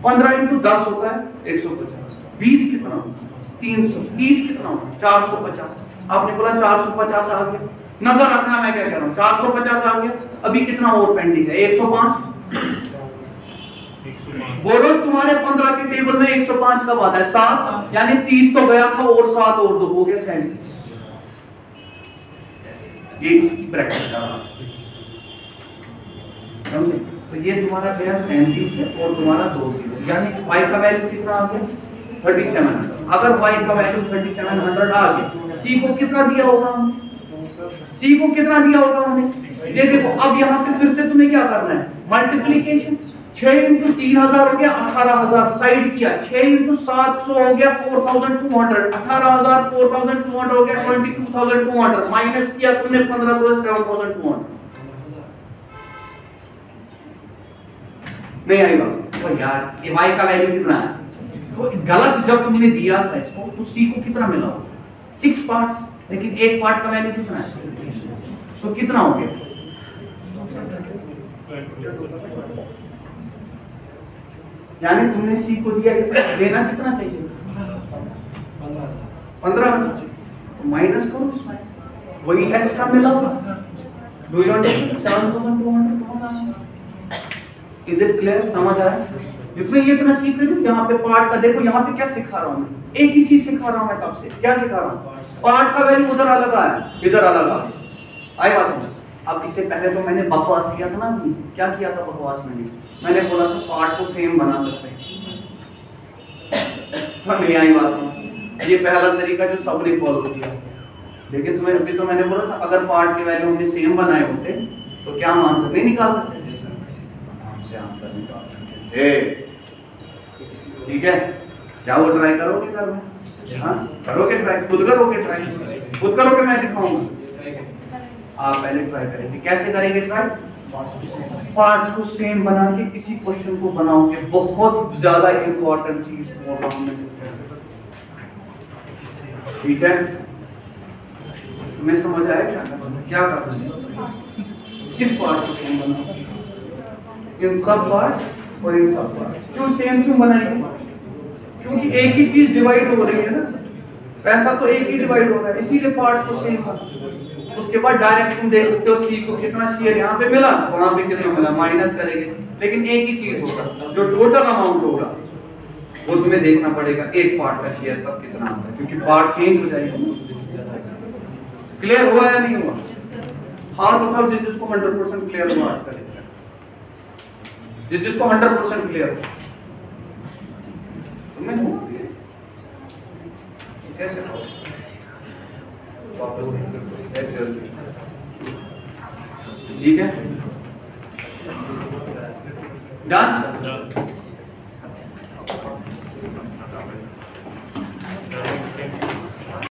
15 into 10 होता है 150, 20 कितना होता है 300, 30 कितना होता है 450, आपने बोला 450 आ गया, नजर रखना मैं क्या कह रहा हूँ, 450 आ गया, अभी कितना और पेंडिंग है 105, बोलो तुम्हारे 15 के टेबल में 105 कब आता है 7, यानी 30 तो गया था और 7 और 2 हो गया 37। ये इसकी प्रैक्टिस कर रहा हूं, समझे? तो ये तुम्हारा गया 37 है और तुम्हारा 2 0, यानी y का वैल्यू कितना आ गया 3700। अगर y का वैल्यू 3700 आ गया, c को कितना दिया होगा, c को कितना दिया होगा हमने, ये देखो। अब यहाँ पे फिर से तुम्हें क्या करना है, मल्टीप्लिकेशन, 6 into 3000 हो गया 18000, साइड किया, 6 into 700 हो गया 4200, 18000 4200 हो गया 22200, माइनस किया तुमने 1500 से 7200, नहीं आई बात। तो यार ये y का वैल्यू कितना है, तो गलत जब तुमने दिया था इसको तो c को कितना मिला, 6 पार्ट्स, लेकिन एक पार्ट का वैल्यू कितना है, तो कितना हो गया, यानी तुमने c को दिया देना कितना चाहिए 15,000, तो माइनस करो उसमें, वही एक्स्ट्रा मिला होगा, do you understand 7200। Is it clear, समझ आया? जितने ये इतना सीख रहे हो, यहाँ पे पार्ट का देखो, यहाँ पे क्या सिखा रहा हूँ, एक ही चीज सिखा रहा हूँ मैं तब से, क्या सिखा रहा हूँ, पार्ट का वैल्यू उधर अलग आया, इधर अलग आया, आई बात समझ? अब इससे पहले तो मैंने बकवास किया था ना, क्या किया था बकवास मैंने बोला था पार्ट को सेम बना सकते हैं, नहीं आई बात समझ? ये पहला तरीका जो सबने फॉलो किया, लेकिन तुम्हें अभी तो मैंने बोला था अगर पार्ट के वैल्यू हमने सेम बनाए होते तो क्या हम आंसर नहीं निकाल सकते, आंसर निकाल सकते, ठीक है? क्या वो ट्राई करोगे घर में, हाँ करोगे ट्राई, खुद करोगे ट्राई, खुद करोगे, मैं दिखाऊंगा, आप पहले ट्राई करेंगे, कैसे करेंगे ट्राई, पार्ट्स को सेम बना के किसी क्वेश्चन को बनाओगे, बहुत ज्यादा इंपॉर्टेंट चीज बोल रहा हूं मैं, ठीक है? तुम्हें समझ आया क्या करना है, किस पार्ट को सेम बनाओ, इन सब पार्ट्स और इन सब पार्ट्स। क्यों सेम क्यों बनाएंगे, क्योंकि एक ही चीज डिवाइड हो रही है ना, पैसा तो एक ही डिवाइड हो रहा है, इसीलिए पार्ट्स तो सेम था। उसके बाद डायरेक्ट तुम देख सकते हो सी को कितना शेयर यहाँ पे मिला, वहां पे कितना मिला, माइनस करेंगे, लेकिन एक ही चीज होगा, जो टोटल अमाउंट होगा वो तुम्हें देखना पड़ेगा एक पार्ट का शेयर तब कितना होगा, क्योंकि पार्ट चेंज हो जाएगा। क्लियर हुआ या नहीं हुआ? हाथ उठाओ जिसको 100% क्लियर हुआ आज का लेक्चर, जिसको 100% क्लियर हो। तुम्हें हो कैसे ठीक है, डन।